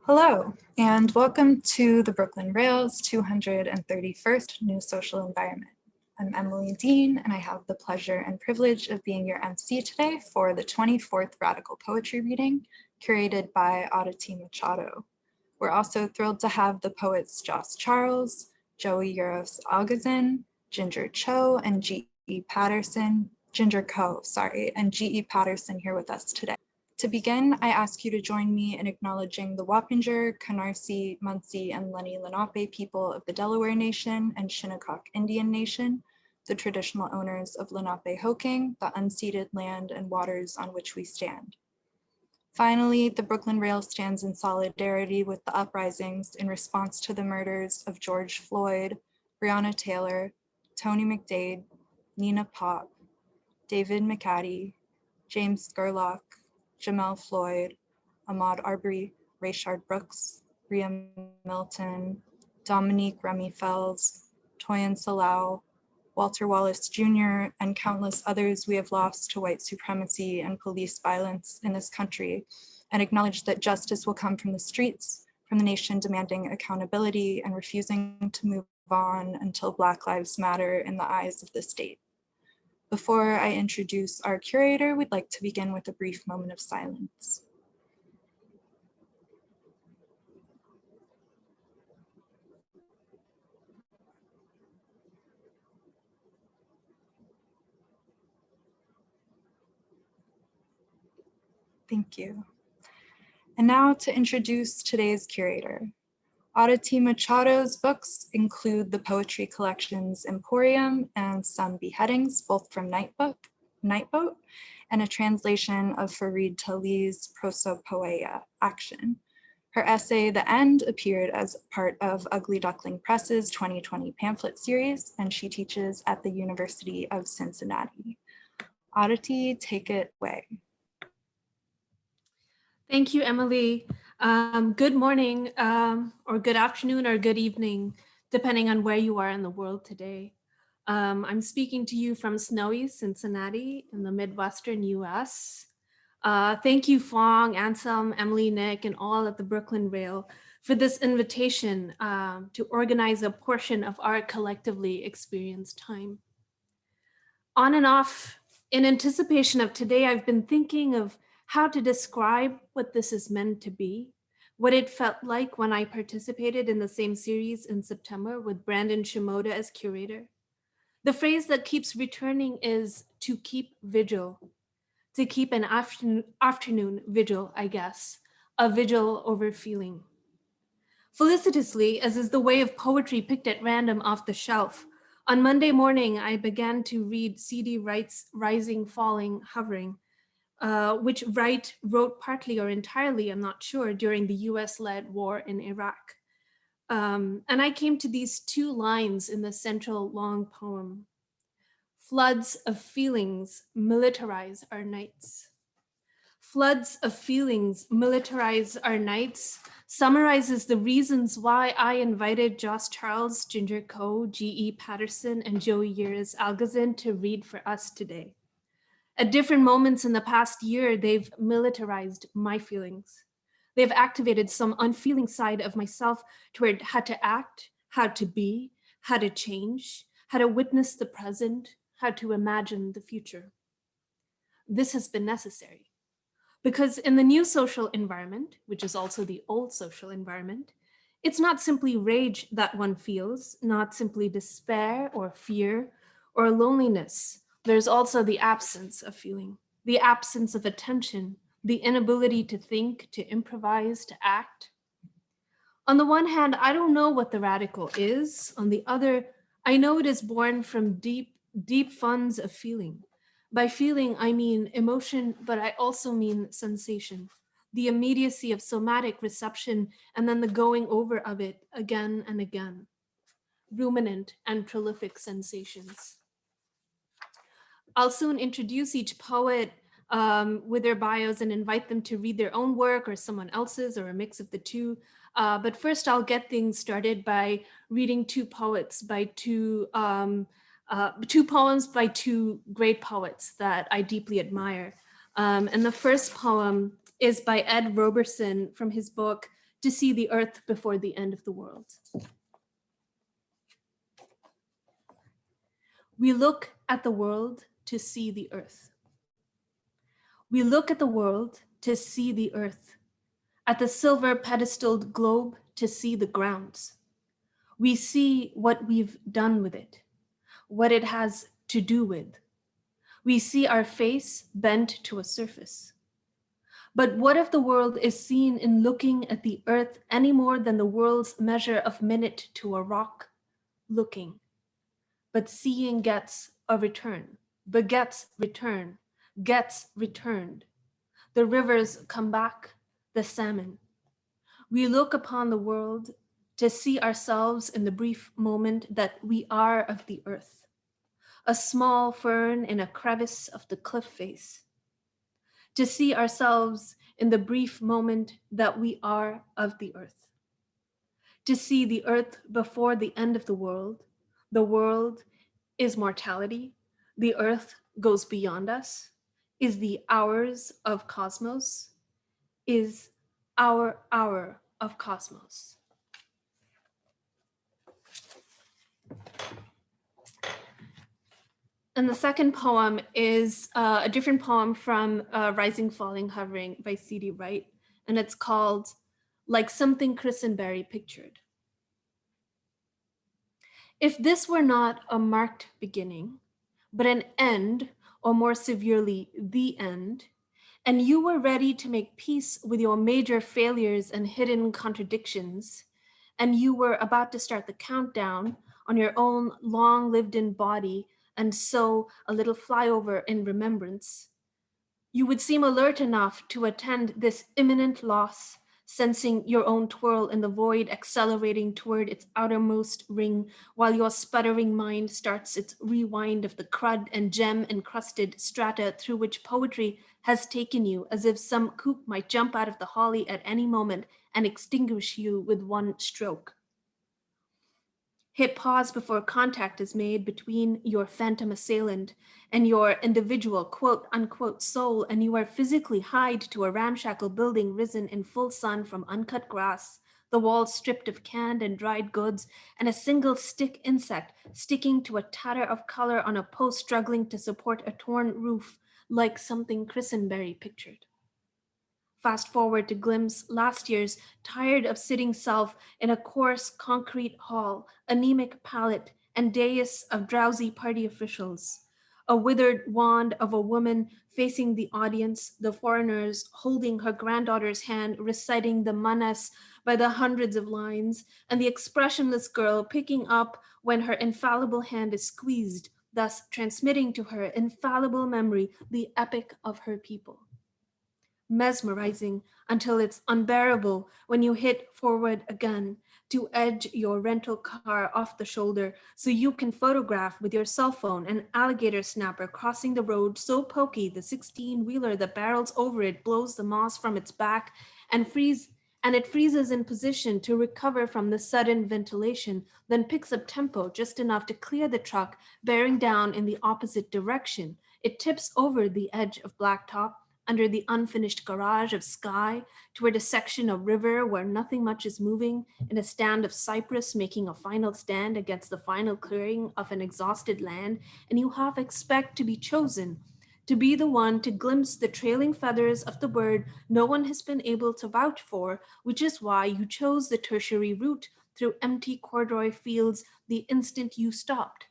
Hello, and welcome to the Brooklyn Rail's 231st New Social Environment. I'm Emily Dean, and I have the pleasure and privilege of being your MC today for the 24th Radical Poetry Reading, curated by Aditi Machado. We're also thrilled to have the poets Joss Charles, Joey Yearous-Algozin, Ginger Cho, and G.E. Patterson, Ginger Co, sorry, and G.E. Patterson here with us today. To begin, I ask you to join me in acknowledging the Wappinger, Canarsie, Munsee, and Lenni Lenape people of the Delaware Nation and Shinnecock Indian Nation, the traditional owners of Lenape-Hoking, the unceded land and waters on which we stand. Finally, the Brooklyn Rail stands in solidarity with the uprisings in response to the murders of George Floyd, Breonna Taylor, Tony McDade, Nina Pop, David McAdie, James Gerlach, Jamel Floyd, Ahmaud Arbery, Rayshard Brooks, Rhea Milton, Dominique Remy Fells, Toyin Salau, Walter Wallace Jr., and countless others we have lost to white supremacy and police violence in this country, and acknowledge that justice will come from the streets, from the nation demanding accountability and refusing to move on until Black Lives Matter in the eyes of the state. Before I introduce our curator, we'd like to begin with a brief moment of silence. Thank you. And now to introduce today's curator. Aditi Machado's books include the poetry collections Emporium and Some Beheadings, both from Nightboat, and a translation of Farid Tali's Prosopopoeia, Action. Her essay, The End, appeared as part of Ugly Duckling Presse's 2020 pamphlet series, and she teaches at the University of Cincinnati. Aditi, take it away. Thank you, Emily. Good morning, or good afternoon, or good evening, depending on where you are in the world today. I'm speaking to you from snowy Cincinnati in the Midwestern US. Thank you, Fong, Anselm, Emily, Nick, and all at the Brooklyn Rail for this invitation to organize a portion of our collectively experienced time. On and off, in anticipation of today, I've been thinking of how to describe what this is meant to be, what it felt like when I participated in the same series in September with Brandon Shimoda as curator. The phrase that keeps returning is to keep vigil, to keep an afternoon vigil, I guess, a vigil over feeling. Felicitously, as is the way of poetry picked at random off the shelf, on Monday morning, I began to read C.D. Wright's Rising, Falling, Hovering, which Wright wrote partly or entirely, I'm not sure, during the US-led war in Iraq. And I came to these two lines in the central long poem. Floods of feelings militarize our nights. Floods of feelings militarize our nights summarizes the reasons why I invited Joss Charles, Ginger Co, G.E. Patterson, and Joey Yearous-Algozin to read for us today. At different moments in the past year, they've militarized my feelings. They've activated some unfeeling side of myself toward how to act, how to be, how to change, how to witness the present, how to imagine the future. This has been necessary because in the new social environment, which is also the old social environment, it's not simply rage that one feels, not simply despair or fear or loneliness. There's also the absence of feeling, the absence of attention, the inability to think, to improvise, to act. On the one hand, I don't know what the radical is. On the other, I know it is born from deep funds of feeling. By feeling, I mean emotion, but I also mean sensation, the immediacy of somatic reception, and then the going over of it again and again, ruminant and prolific sensations. I'll soon introduce each poet with their bios and invite them to read their own work or someone else's or a mix of the two. But first I'll get things started by reading two poems by two great poets that I deeply admire. And the first poem is by Ed Roberson from his book, to see the earth before the end of the world. We look at the world to see the earth. We look at the world to see the earth, at the silver pedestaled globe to see the grounds. We see what we've done with it, what it has to do with. We see our face bent to a surface. But what if the world is seen in looking at the earth any more than the world's measure of minute to a rock? Looking. But seeing gets a return, begets return, gets returned. The rivers come back, the salmon. We look upon the world to see ourselves in the brief moment that we are of the earth, a small fern in a crevice of the cliff face, to see ourselves in the brief moment that we are of the earth, to see the earth before the end of the world. The world is mortality. The earth goes beyond us, is the hours of cosmos, is our hour of cosmos. And the second poem is a different poem from Rising, Falling, Hovering by C.D. Wright, and it's called Like Something Christenberry Pictured. If this were not a marked beginning, but an end, or more severely, the end, and you were ready to make peace with your major failures and hidden contradictions, and you were about to start the countdown on your own long lived in body and sow a little flyover in remembrance, you would seem alert enough to attend this imminent loss, sensing your own twirl in the void accelerating toward its outermost ring while your sputtering mind starts its rewind of the crud and gem encrusted strata through which poetry has taken you, as if some kook might jump out of the holly at any moment and extinguish you with one stroke. Hit pause before contact is made between your phantom assailant and your individual quote unquote soul, and you are physically hied to a ramshackle building risen in full sun from uncut grass, the walls stripped of canned and dried goods, and a single stick insect sticking to a tatter of color on a post struggling to support a torn roof, like something Christenberry pictured. Fast forward to glimpse last year's tired of sitting self in a coarse concrete hall, anemic palate, and dais of drowsy party officials. A withered wand of a woman facing the audience, the foreigners holding her granddaughter's hand, reciting the manas by the hundreds of lines, and the expressionless girl picking up when her infallible hand is squeezed, thus transmitting to her infallible memory the epic of her people. Mesmerizing until it's unbearable when you hit forward again to edge your rental car off the shoulder so you can photograph with your cell phone an alligator snapper crossing the road so pokey the 16-wheeler that barrels over it blows the moss from its back and it freezes in position to recover from the sudden ventilation, then picks up tempo just enough to clear the truck, bearing down in the opposite direction. It tips over the edge of blacktop, under the unfinished garage of sky, toward a section of river where nothing much is moving, in a stand of cypress making a final stand against the final clearing of an exhausted land, and you half expect to be chosen, to be the one to glimpse the trailing feathers of the bird no one has been able to vouch for, which is why you chose the tertiary route through empty corduroy fields the instant you stopped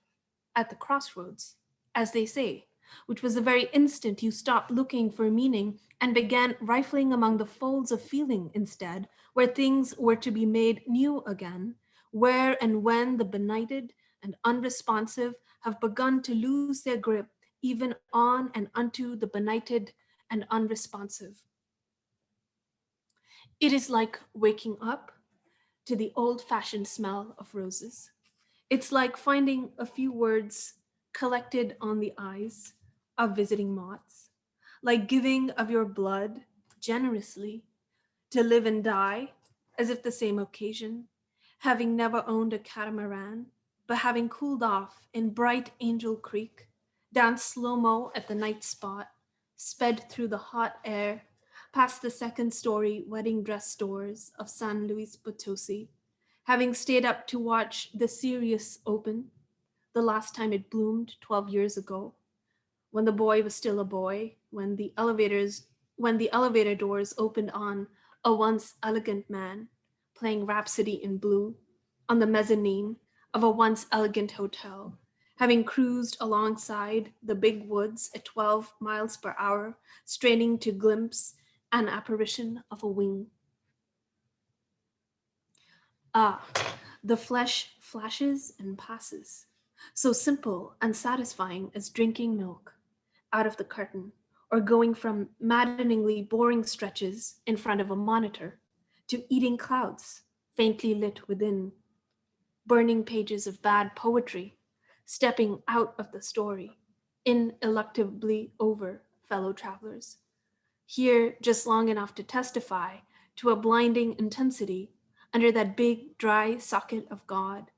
at the crossroads, as they say, which was the very instant you stopped looking for meaning and began rifling among the folds of feeling instead, where things were to be made new again, where and when the benighted and unresponsive have begun to lose their grip even on and unto the benighted and unresponsive. It is like waking up to the old-fashioned smell of roses. It's like finding a few words collected on the eyes of visiting moths, like giving of your blood generously to live and die as if the same occasion, having never owned a catamaran, but having cooled off in bright Angel Creek, down slow-mo at the night spot, sped through the hot air past the second-story wedding dress stores of San Luis Potosi, having stayed up to watch the Sirius open, the last time it bloomed 12 years ago, when the boy was still a boy, when the elevator doors opened on a once elegant man playing Rhapsody in Blue on the mezzanine of a once elegant hotel, having cruised alongside the big woods at 12 miles per hour, straining to glimpse an apparition of a wing. Ah, the flesh flashes and passes, so simple and satisfying as drinking milk out of the carton, or going from maddeningly boring stretches in front of a monitor to eating clouds faintly lit within, burning pages of bad poetry, stepping out of the story, ineluctably over fellow travelers. Here just long enough to testify to a blinding intensity under that big, dry socket of God.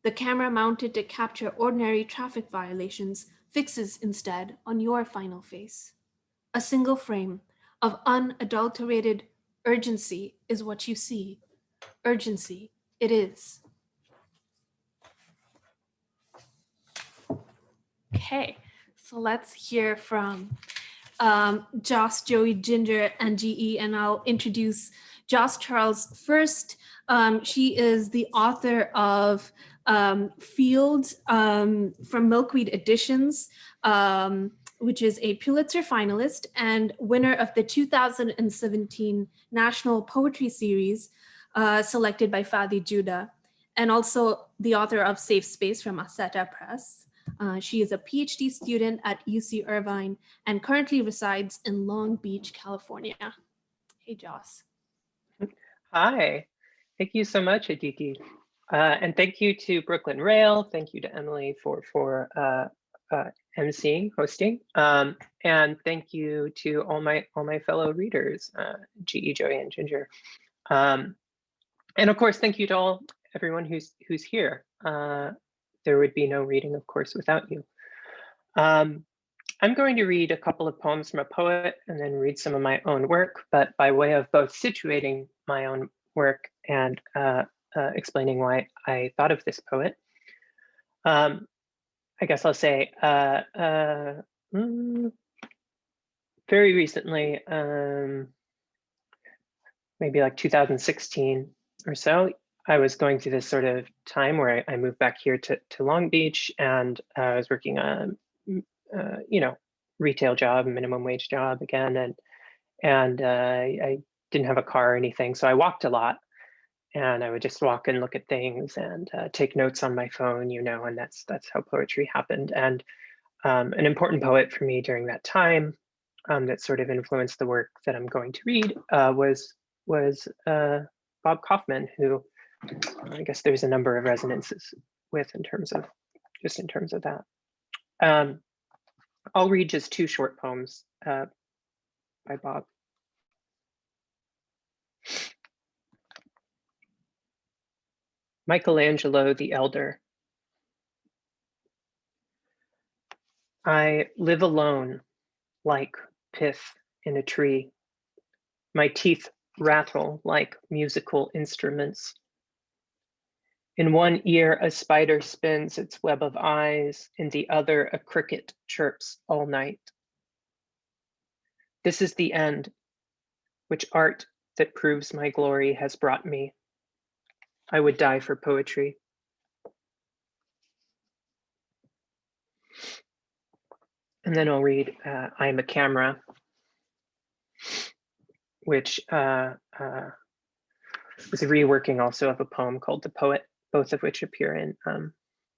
The camera mounted to capture ordinary traffic violations fixes instead on your final face. A single frame of unadulterated urgency is what you see. Urgency, it is. Okay, so let's hear from Joss, Joey, Ginger, and GE, and I'll introduce Joss Charles first. She is the author of Field from Milkweed Editions, which is a Pulitzer finalist and winner of the 2017 National Poetry Series, selected by Fadi Judah, and also the author of Safe Space from Aseta Press. She is a PhD student at UC Irvine and currently resides in Long Beach, California. Hey, Joss. Hi, thank you so much, Aditi. And thank you to Brooklyn Rail. Thank you to Emily for emceeing, hosting. And thank you to all my fellow readers, GE, Joey, and Ginger. And of course, thank you to everyone who's here. There would be no reading, of course, without you. I'm going to read a couple of poems from a poet and then read some of my own work, but by way of both situating my own work and explaining why I thought of this poet. I guess I'll say very recently, maybe like 2016 or so, I was going through this sort of time where I moved back here to Long Beach, and I was working on, retail job, minimum wage job again, and I didn't have a car or anything, so I walked a lot, and I would just walk and look at things and take notes on my phone, and that's how poetry happened. And an important poet for me during that time that sort of influenced the work that I'm going to read was Bob Kaufman, who I guess there's a number of resonances with in terms of that. I'll read just two short poems by Bob. Michelangelo the Elder. I live alone, like pith in a tree. My teeth rattle like musical instruments. In one ear, a spider spins its web of eyes. In the other, a cricket chirps all night. This is the end, which art that proves my glory has brought me. I would die for poetry. And then I'll read I Am a Camera, which was a reworking also of a poem called The Poet, both of which appear in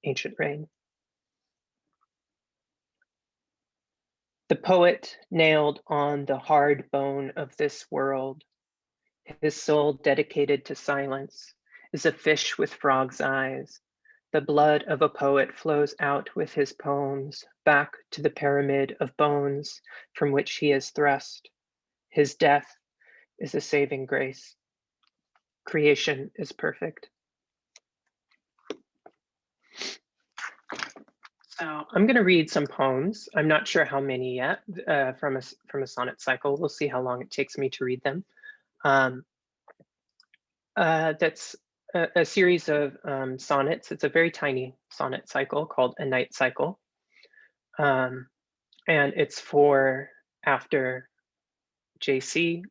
Ancient Rain. The poet nailed on the hard bone of this world, his soul dedicated to silence, is a fish with frog's eyes. The blood of a poet flows out with his poems back to the pyramid of bones from which he is thrust. His death is a saving grace. Creation is perfect. So I'm going to read some poems. I'm not sure how many yet from a sonnet cycle. We'll see how long it takes me to read them. That's a series of sonnets. It's a very tiny sonnet cycle called a night cycle. And it's for after JC,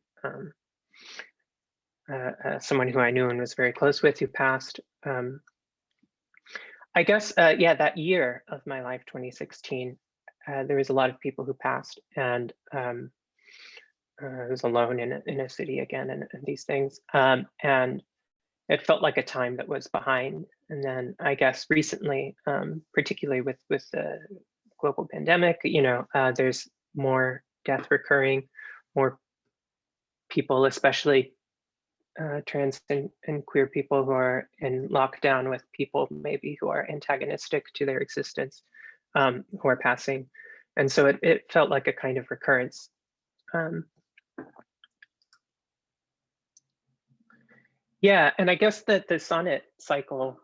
someone who I knew and was very close with who passed. I guess, yeah, that year of my life, 2016, there was a lot of people who passed, and I was alone in a city again and these things. And it felt like a time that was behind. And then I guess recently, particularly with the global pandemic, you know, there's more death recurring, more people, especially trans and queer people who are in lockdown with people maybe who are antagonistic to their existence, who are passing. And so it felt like a kind of recurrence. Yeah, and I guess that the sonnet cycle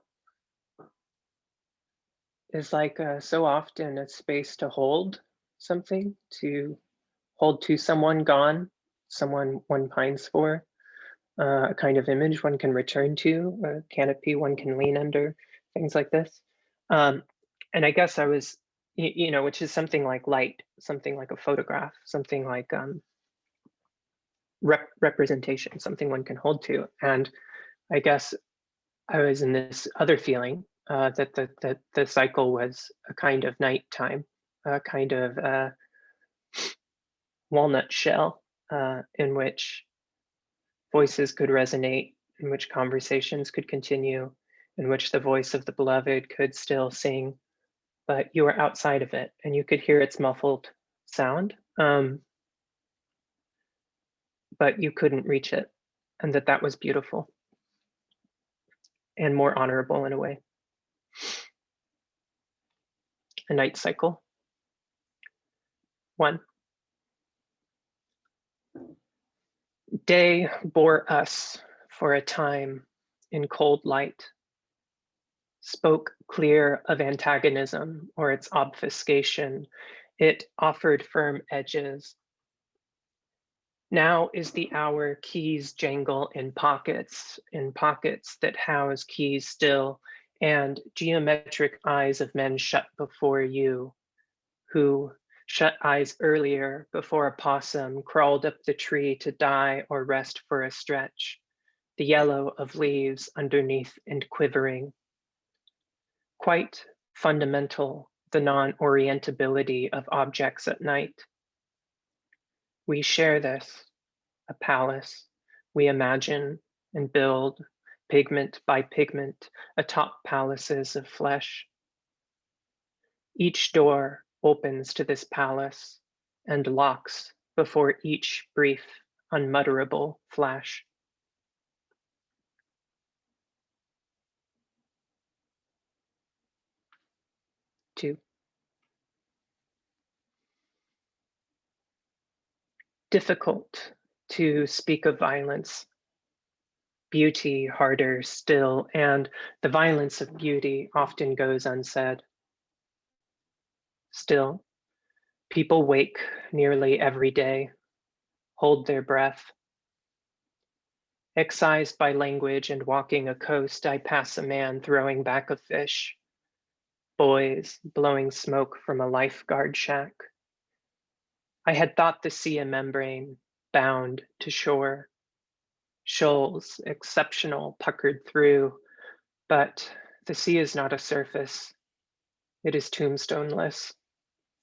is like so often a space to hold something, to hold to someone gone, someone one pines for, a kind of image one can return to, a canopy one can lean under, things like this. And I guess I was, you know, which is something like light, something like a photograph, something like representation, something one can hold to. And I guess I was in this other feeling that the cycle was a kind of nighttime, a kind of walnut shell in which voices could resonate, in which conversations could continue, in which the voice of the beloved could still sing, but you were outside of it and you could hear its muffled sound, but you couldn't reach it, and that was beautiful and more honorable in a way. A night cycle. 1. Day bore us for a time in cold light, spoke clear of antagonism or its obfuscation. It offered firm edges. Now is the hour keys jangle in pockets that house keys still, and geometric eyes of men shut before you, who shut eyes earlier before a possum crawled up the tree to die or rest for a stretch, the yellow of leaves underneath and quivering. Quite fundamental, the non-orientability of objects at night. We share this, a palace. We imagine and build, pigment by pigment, atop palaces of flesh. Each door opens to this palace and locks before each brief, unmutterable flash. 2. Difficult to speak of violence, beauty harder still, and the violence of beauty often goes unsaid. Still, people wake nearly every day, hold their breath. Excised by language and walking a coast, I pass a man throwing back a fish. Boys blowing smoke from a lifeguard shack. I had thought the sea a membrane bound to shore. Shoals exceptional puckered through, but the sea is not a surface. It is tombstoneless,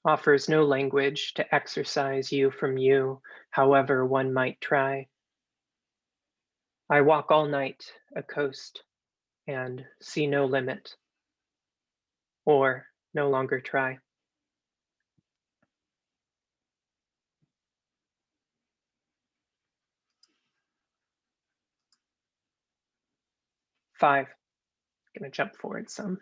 offers no language to exercise you from you, however one might try. I walk all night a coast and see no limit, or no longer try. Five, I'm gonna jump forward some.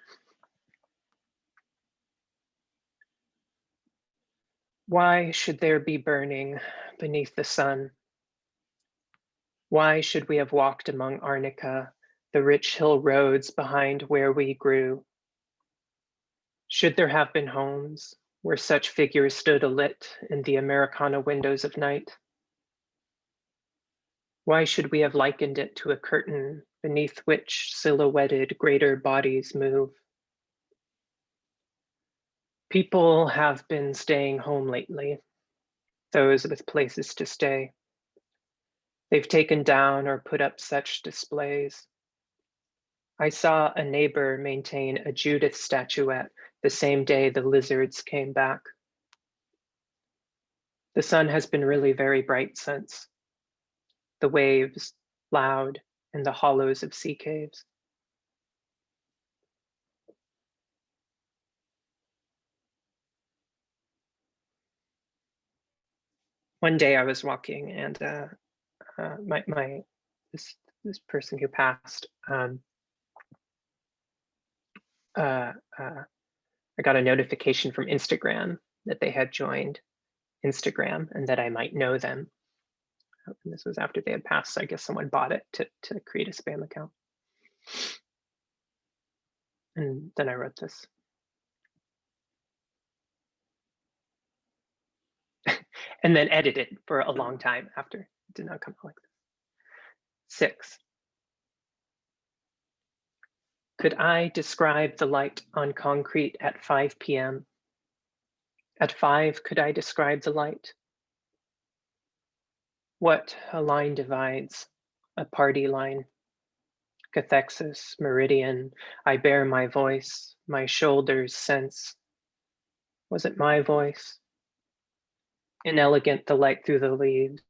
Why should there be burning beneath the sun? Why should we have walked among arnica, the rich hill roads behind where we grew? Should there have been homes where such figures stood alit in the Americana windows of night? Why should we have likened it to a curtain beneath which silhouetted greater bodies move? People have been staying home lately, those with places to stay. They've taken down or put up such displays. I saw a neighbor maintain a Judith statuette the same day the lizards came back. The sun has been really very bright since. The waves, loud in the hollows of sea caves. One day I was walking and this person who passed, I got a notification from Instagram that they had joined Instagram and that I might know them. And this was after they had passed, so I guess someone bought it to create a spam account. And then I wrote this. And then edited for a long time after. It did not come out like this. 6. Could I describe the light on concrete at 5 p.m.? At 5, could I describe the light? What a line divides, a party line. Cathexis, meridian, I bear my voice, my shoulders sense. Was it my voice? Inelegant the light through the leaves.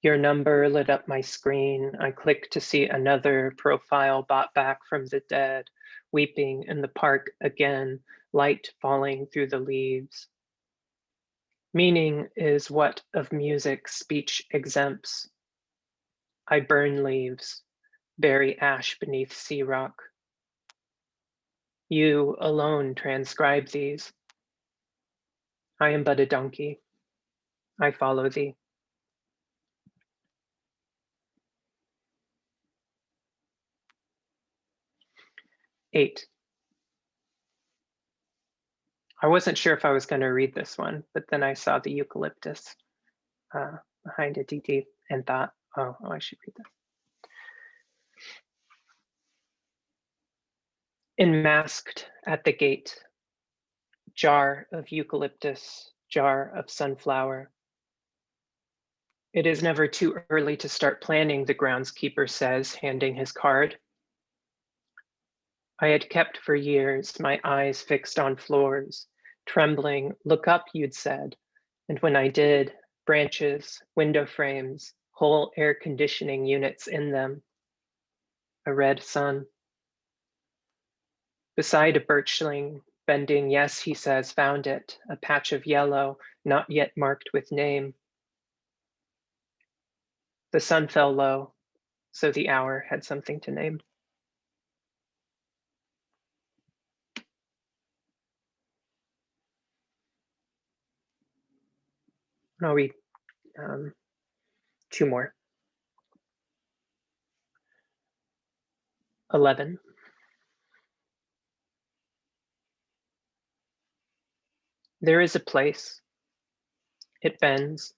Your number lit up my screen. I clicked to see another profile bought back from the dead, weeping in the park again, light falling through the leaves. Meaning is what of music speech exempts. I burn leaves, bury ash beneath sea rock. You alone transcribe these. I am but a donkey. I follow thee. Eight. I wasn't sure if I was going to read this one, but then I saw the eucalyptus behind Aditi and thought, oh, I should read this. Enmasked at the gate, jar of eucalyptus, jar of sunflower. It is never too early to start planning, the groundskeeper says, handing his card. I had kept for years my eyes fixed on floors, trembling, look up, you'd said. And when I did, branches, window frames, whole air conditioning units in them. A red sun. Beside a birchling, bending, yes, he says, found it, a patch of yellow, not yet marked with name. The sun fell low, so the hour had something to name. I'll read 2 more. 11. There is a place. It bends,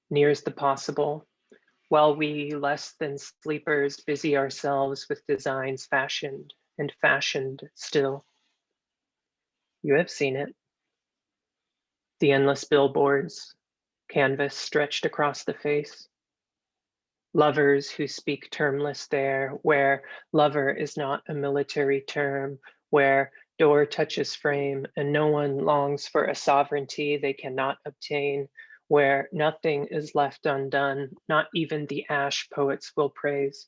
nears the possible, while we, less than sleepers, busy ourselves with designs fashioned and fashioned still. You have seen it. The endless billboards, canvas stretched across the face. Lovers who speak termless there, where lover is not a military term, where door touches frame and no one longs for a sovereignty they cannot obtain, where nothing is left undone, not even the ash poets will praise.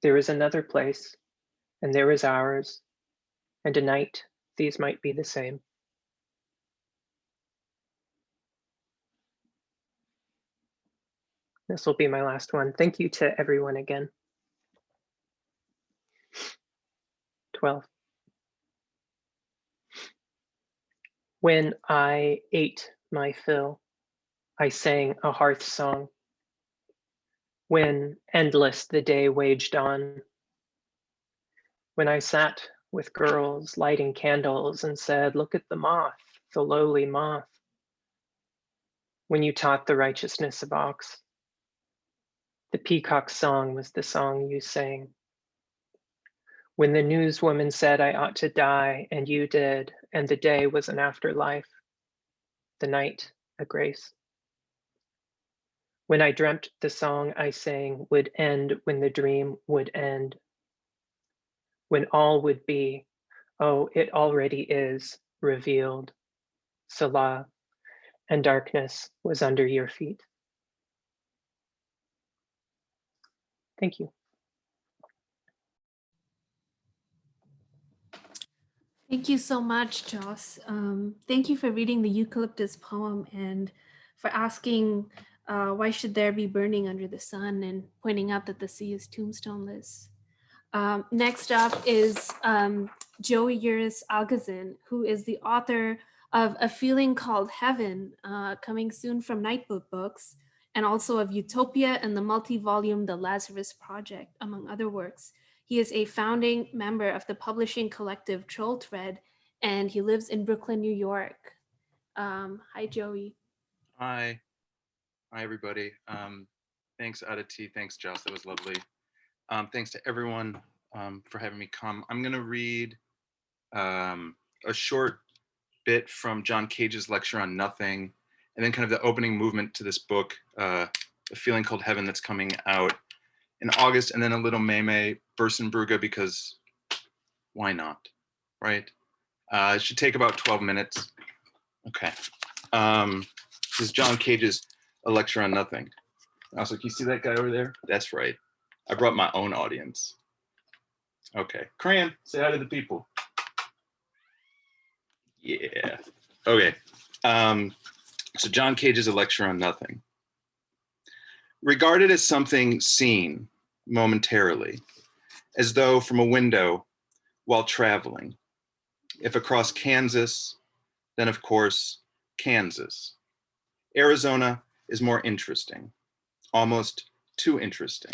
There is another place, and there is ours, and tonight these might be the same. This will be my last one. Thank you to everyone again. 12. When I ate my fill, I sang a hearth song. When endless the day waged on, when I sat with girls lighting candles and said, "Look at the moth, the lowly moth." When you taught the righteousness of ox, the peacock's song was the song you sang. When the newswoman said I ought to die, and you did, and the day was an afterlife, the night a grace. When I dreamt the song I sang would end when the dream would end. When all would be, oh, it already is, revealed, Salah, and darkness was under your feet. Thank you. Thank you so much, Joss. Thank you for reading the eucalyptus poem and for asking why should there be burning under the sun and pointing out that the sea is tombstoneless. Next up is Joey Yearous-Algozin, who is the author of A Feeling Called Heaven, coming soon from Nightboat Books, and also of Utopia and the multi-volume The Lazarus Project, among other works. He is a founding member of the publishing collective Troll Thread, and he lives in Brooklyn, New York. Hi, Joey. Hi. Hi, everybody. Thanks, Aditi. Thanks, Joss. That was lovely. Thanks to everyone for having me come. I'm going to read a short bit from John Cage's lecture on nothing, and then kind of the opening movement to this book, A Feeling Called Heaven, that's coming out in August, and then a little Meme Bursenbrugge, because why not, right? It should take about 12 minutes. Okay. This is John Cage's A Lecture on Nothing. Also, can you see that guy over there? That's right. I brought my own audience. Okay. Cran, say hi to the people. Yeah. Okay. So John Cage's A Lecture on Nothing. Regarded as something seen momentarily, as though from a window while traveling. If across Kansas, then of course, Kansas. Arizona is more interesting, almost too interesting,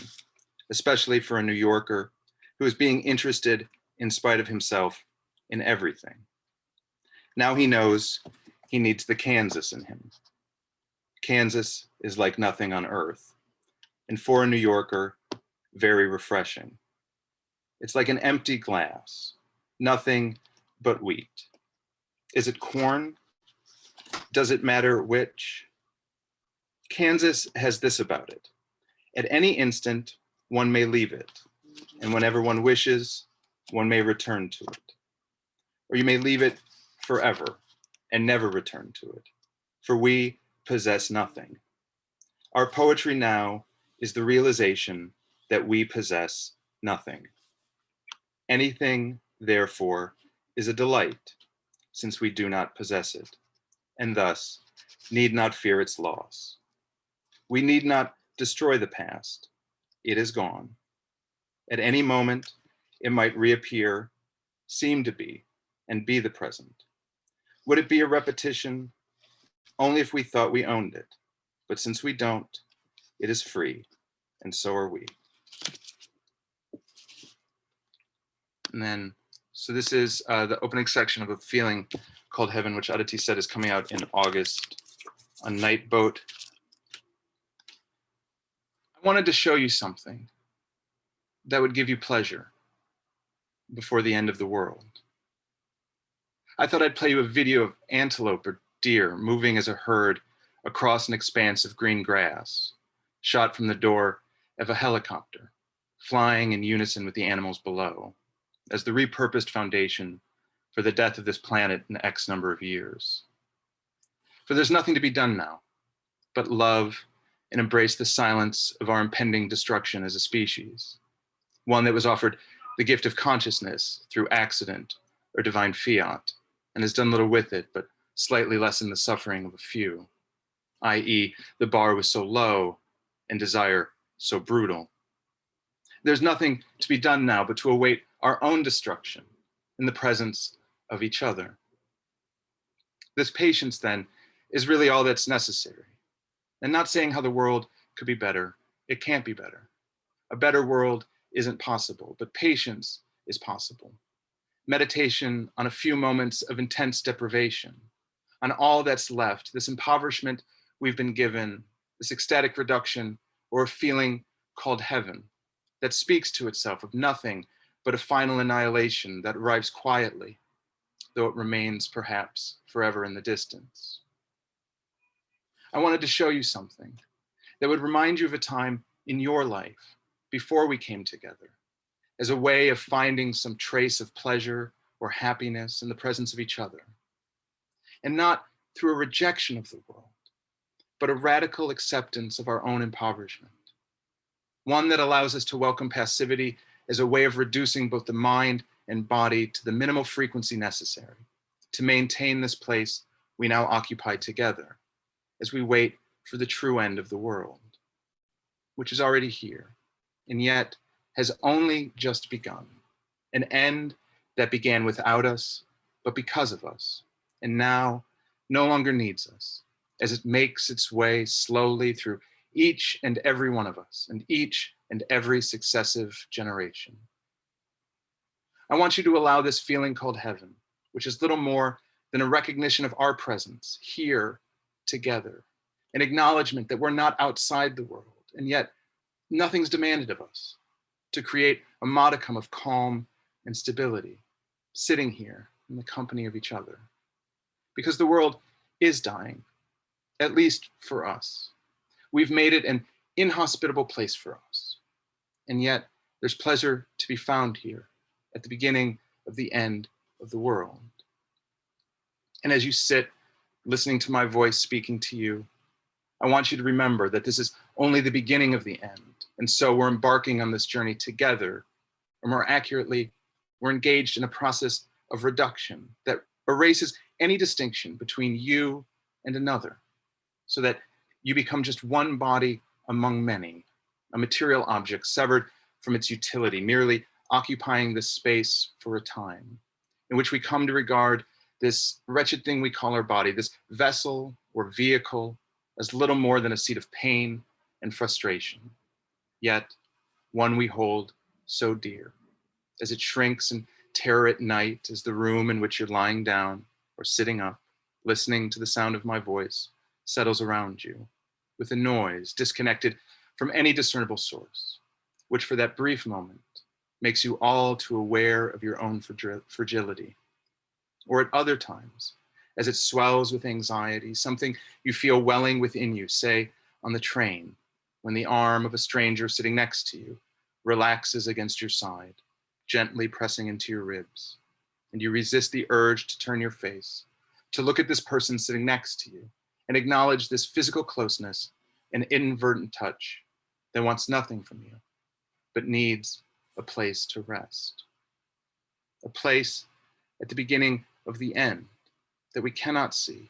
especially for a New Yorker who is being interested in spite of himself in everything. Now he knows he needs the Kansas in him. Kansas is like nothing on earth, and for a New Yorker, very refreshing. It's like an empty glass, nothing but wheat. Is it corn? Does it matter which? Kansas has this about it. At any instant, one may leave it, and whenever one wishes, one may return to it. Or you may leave it forever and never return to it, for we possess nothing. Our poetry now is the realization that we possess nothing. Anything, therefore, is a delight, since we do not possess it, and thus need not fear its loss. We need not destroy the past. It is gone. At any moment, it might reappear, seem to be, and be the present. Would it be a repetition? Only if we thought we owned it. But since we don't, it is free, and so are we. And then, so this is the opening section of A Feeling Called Heaven, which Aditi said is coming out in August on Nightboat. I wanted to show you something that would give you pleasure before the end of the world. I thought I'd play you a video of antelope or deer moving as a herd across an expanse of green grass, shot from the door of a helicopter, flying in unison with the animals below, as the repurposed foundation for the death of this planet in X number of years. For there's nothing to be done now, but love and embrace the silence of our impending destruction as a species, one that was offered the gift of consciousness through accident or divine fiat, and has done little with it, but slightly lessened the suffering of a few, i.e. the bar was so low and desire so brutal. There's nothing to be done now but to await our own destruction in the presence of each other. This patience, then, is really all that's necessary. And not saying how the world could be better, it can't be better. A better world isn't possible, but patience is possible. meditation on a few moments of intense deprivation, on all that's left, this impoverishment we've been given, this ecstatic reduction, or a feeling called heaven that speaks to itself of nothing but a final annihilation that arrives quietly, though it remains perhaps forever in the distance. I wanted to show you something that would remind you of a time in your life before we came together, as a way of finding some trace of pleasure or happiness in the presence of each other, and not through a rejection of the world, but a radical acceptance of our own impoverishment, one that allows us to welcome passivity as a way of reducing both the mind and body to the minimal frequency necessary to maintain this place we now occupy together as we wait for the true end of the world, which is already here, and yet has only just begun, an end that began without us, but because of us, and now no longer needs us, as it makes its way slowly through each and every one of us, and each and every successive generation. I want you to allow this feeling called heaven, which is little more than a recognition of our presence here together, an acknowledgement that we're not outside the world, and yet nothing's demanded of us, to create a modicum of calm and stability, sitting here in the company of each other. Because the world is dying, at least for us. We've made it an inhospitable place for us. And yet there's pleasure to be found here at the beginning of the end of the world. And as you sit listening to my voice speaking to you, I want you to remember that this is only the beginning of the end. And so we're embarking on this journey together, or more accurately, we're engaged in a process of reduction that erases any distinction between you and another, so that you become just one body among many, a material object severed from its utility, merely occupying this space for a time, in which we come to regard this wretched thing we call our body, this vessel or vehicle, as little more than a seat of pain and frustration, yet one we hold so dear, as it shrinks in terror at night, as the room in which you're lying down or sitting up, listening to the sound of my voice, settles around you with a noise disconnected from any discernible source, which for that brief moment makes you all too aware of your own fragility. Or at other times, as it swells with anxiety, something you feel welling within you, say on the train, when the arm of a stranger sitting next to you relaxes against your side, gently pressing into your ribs, and you resist the urge to turn your face, to look at this person sitting next to you, and acknowledge this physical closeness and inadvertent touch that wants nothing from you, but needs a place to rest. A place at the beginning of the end that we cannot see,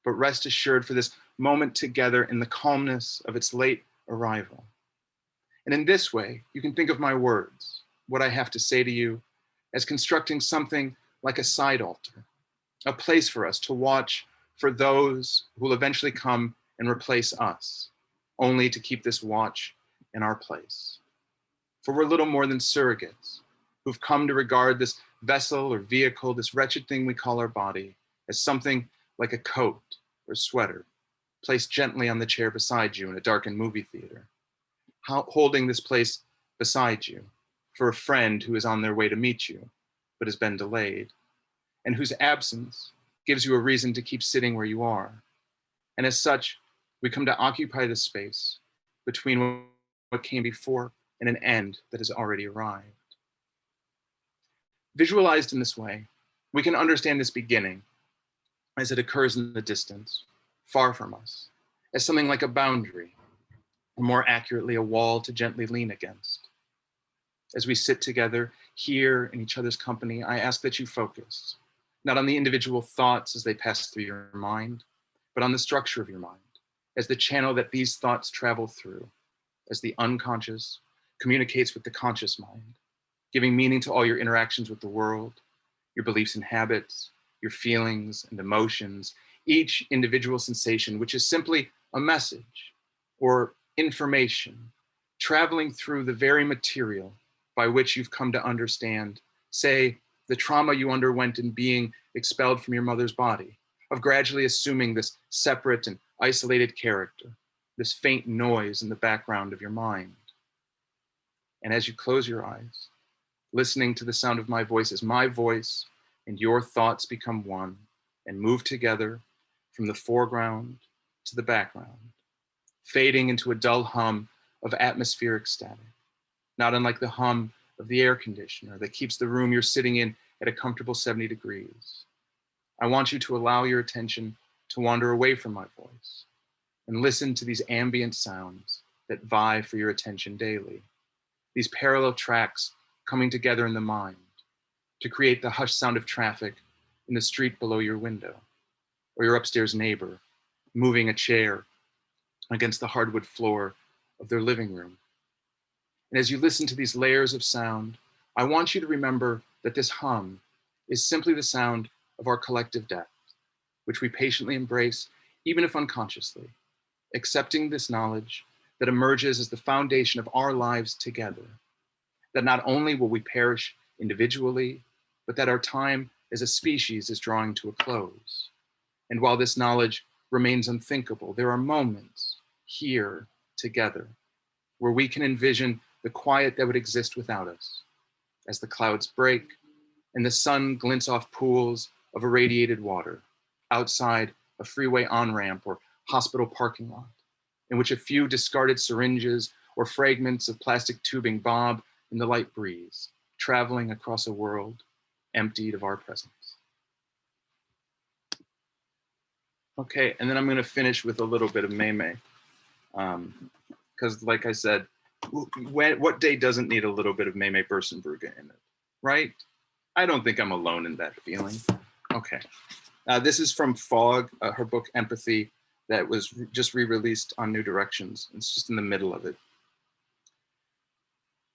but rest assured for this moment together in the calmness of its late arrival. And in this way, you can think of my words, what I have to say to you, as constructing something like a side altar, a place for us to watch for those who will eventually come and replace us, only to keep this watch in our place. For we're little more than surrogates who've come to regard this vessel or vehicle, this wretched thing we call our body, as something like a coat or sweater, placed gently on the chair beside you in a darkened movie theater, holding this place beside you for a friend who is on their way to meet you, but has been delayed, and whose absence gives you a reason to keep sitting where you are. And as such, we come to occupy the space between what came before and an end that has already arrived. Visualized in this way, we can understand this beginning as it occurs in the distance, far from us, as something like a boundary, or more accurately, a wall to gently lean against. As we sit together here in each other's company, I ask that you focus, not on the individual thoughts as they pass through your mind, but on the structure of your mind, as the channel that these thoughts travel through, as the unconscious communicates with the conscious mind, giving meaning to all your interactions with the world, your beliefs and habits, your feelings and emotions, each individual sensation, which is simply a message or information traveling through the very material by which you've come to understand, say, the trauma you underwent in being expelled from your mother's body, of gradually assuming this separate and isolated character, this faint noise in the background of your mind. And as you close your eyes, listening to the sound of my voice as my voice and your thoughts become one and move together from the foreground to the background, fading into a dull hum of atmospheric static, not unlike the hum of the air conditioner that keeps the room you're sitting in at a comfortable 70 degrees. I want you to allow your attention to wander away from my voice and listen to these ambient sounds that vie for your attention daily. These parallel tracks coming together in the mind to create the hushed sound of traffic in the street below your window, or your upstairs neighbor moving a chair against the hardwood floor of their living room. And as you listen to these layers of sound, I want you to remember that this hum is simply the sound of our collective death, which we patiently embrace, even if unconsciously, accepting this knowledge that emerges as the foundation of our lives together, that not only will we perish individually, but that our time as a species is drawing to a close. And while this knowledge remains unthinkable, there are moments here together where we can envision the quiet that would exist without us, as the clouds break and the sun glints off pools of irradiated water outside a freeway on-ramp or hospital parking lot, in which a few discarded syringes or fragments of plastic tubing bob in the light breeze, traveling across a world emptied of our presence. Okay, and then I'm gonna finish with a little bit of Mei, because like I said, what day doesn't need a little bit of Mei Bersenbrugge in it, right? I don't think I'm alone in that feeling. Okay, this is from Fog, her book Empathy, that was just re-released on New Directions. It's just in the middle of it.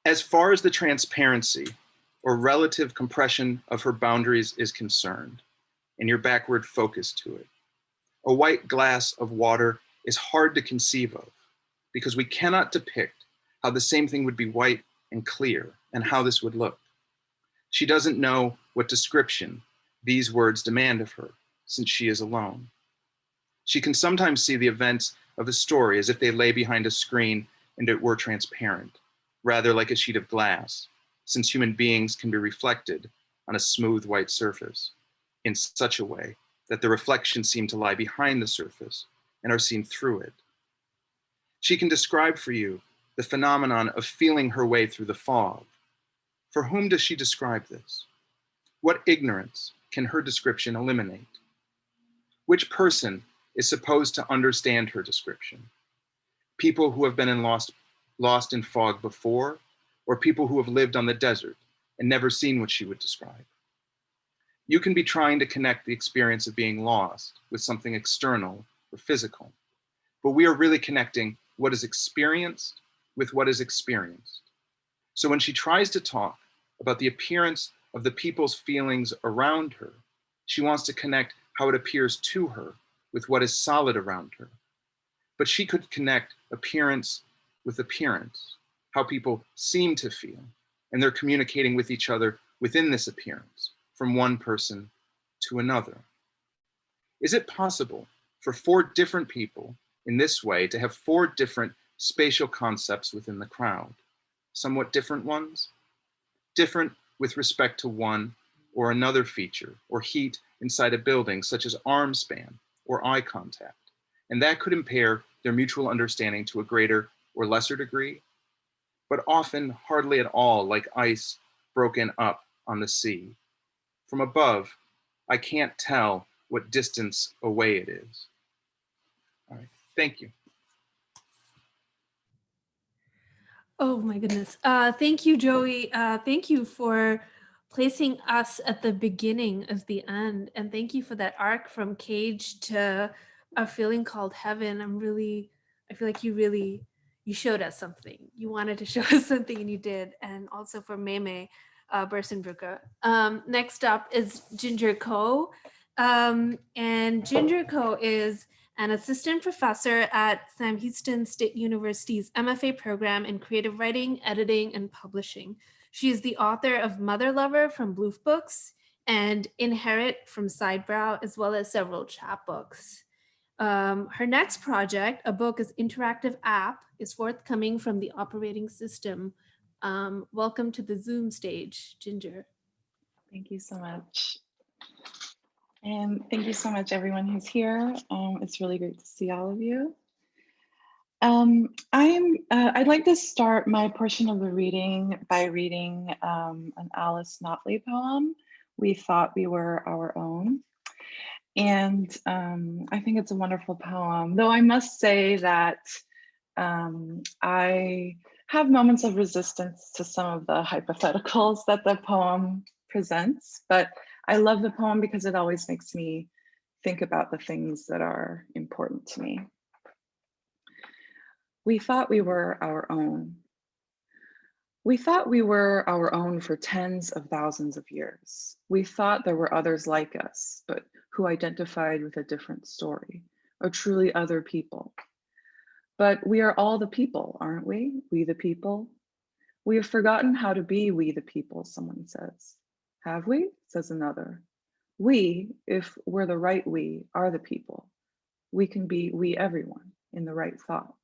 As far as the transparency or relative compression of her boundaries is concerned, and your backward focus to it, a white glass of water is hard to conceive of because we cannot depict how the same thing would be white and clear and how this would look. She doesn't know what description these words demand of her since she is alone. She can sometimes see the events of a story as if they lay behind a screen and it were transparent, rather like a sheet of glass, since human beings can be reflected on a smooth white surface in such a way that the reflections seem to lie behind the surface and are seen through it. She can describe for you the phenomenon of feeling her way through the fog. For whom does she describe this? What ignorance can her description eliminate? Which person is supposed to understand her description? People who have been lost in fog before, or people who have lived on the desert and never seen what she would describe? You can be trying to connect the experience of being lost with something external or physical, but we are really connecting what is experienced with what is experienced. So when she tries to talk about the appearance of the people's feelings around her, she wants to connect how it appears to her with what is solid around her. But she could connect appearance with appearance, how people seem to feel, and they're communicating with each other within this appearance, from one person to another. Is it possible for 4 different people in this way to have 4 different spatial concepts within the crowd? Somewhat different ones? Different with respect to one or another feature or heat inside a building, such as arm span or eye contact. And that could impair their mutual understanding to a greater or lesser degree, but often hardly at all, like ice broken up on the sea. From above, I can't tell what distance away it is. All right, thank you. Oh my goodness. Thank you, Joey. Thank you for placing us at the beginning of the end. And thank you for that arc from cage to a feeling called heaven. I feel like you showed us something. You wanted to show us something and you did. And also for Mei Bersenbrugge. Next up is Ginger Ko. And Ginger Ko is an assistant professor at Sam Houston State University's MFA program in creative writing, editing, and publishing. She is the author of Mother Lover from Blue Books and Inherit from Sidebrow, as well as several chapbooks. Her next project, a book is interactive app, is forthcoming from the operating system. Welcome to the Zoom stage, Ginger. Thank you so much. And thank you so much, everyone who's here. It's really great to see all of you. I'd like to start my portion of the reading by reading an Alice Notley poem, We Thought We Were Our Own. And I think it's a wonderful poem, though I must say that I have moments of resistance to some of the hypotheticals that the poem presents, but I love the poem because it always makes me think about the things that are important to me. We thought we were our own. We thought we were our own for tens of thousands of years. We thought there were others like us, but who identified with a different story, or truly other people. But we are all the people, aren't we? We the people. We have forgotten how to be we the people, someone says. Have we? Says another. We, if we're the right we, are the people. We can be we everyone in the right thought.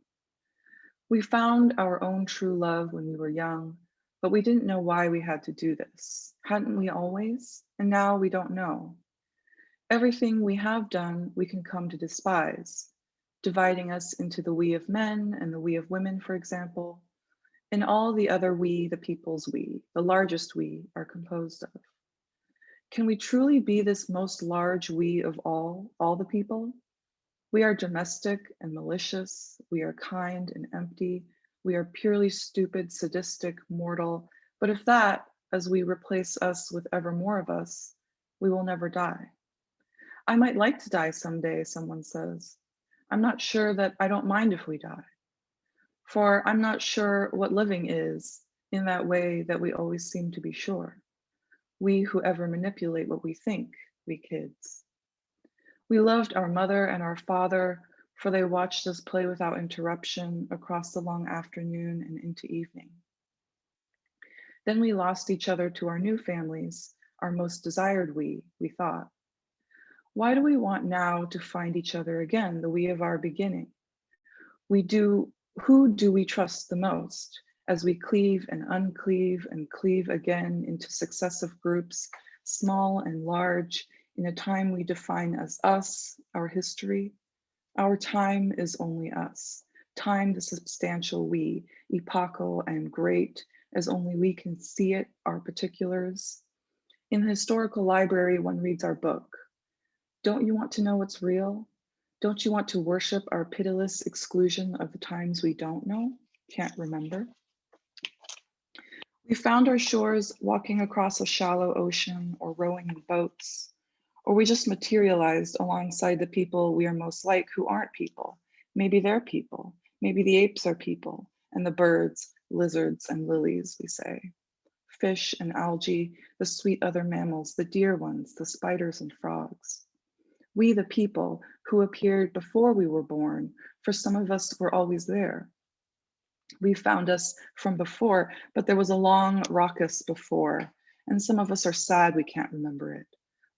We found our own true love when we were young, but we didn't know why we had to do this. Hadn't we always? And now we don't know. Everything we have done, we can come to despise, dividing us into the we of men and the we of women, for example, and all the other we, the people's we, the largest we, are composed of. Can we truly be this most large we of all the people? We are domestic and malicious. We are kind and empty. We are purely stupid, sadistic, mortal. But if that, as we replace us with ever more of us, we will never die. I might like to die someday, someone says. I'm not sure that I don't mind if we die. For I'm not sure what living is in that way that we always seem to be sure. We who ever manipulate what we think, we kids. We loved our mother and our father, for they watched us play without interruption across the long afternoon and into evening. Then we lost each other to our new families, our most desired we thought. Why do we want now to find each other again, the we of our beginning? Who do we trust the most as we cleave and uncleave and cleave again into successive groups, small and large, in a time we define as us, our history? Our time is only us. Time, the substantial we, epochal and great, as only we can see it, our particulars. In the historical library, one reads our book. Don't you want to know what's real? Don't you want to worship our pitiless exclusion of the times we don't know, can't remember? We found our shores walking across a shallow ocean or rowing in boats, or we just materialized alongside the people we are most like who aren't people. Maybe they're people, maybe the apes are people, and the birds, lizards, and lilies, we say. Fish and algae, the sweet other mammals, the dear ones, the spiders and frogs. We the people who appeared before we were born, for some of us were always there. We found us from before, but there was a long raucous before, and some of us are sad we can't remember it.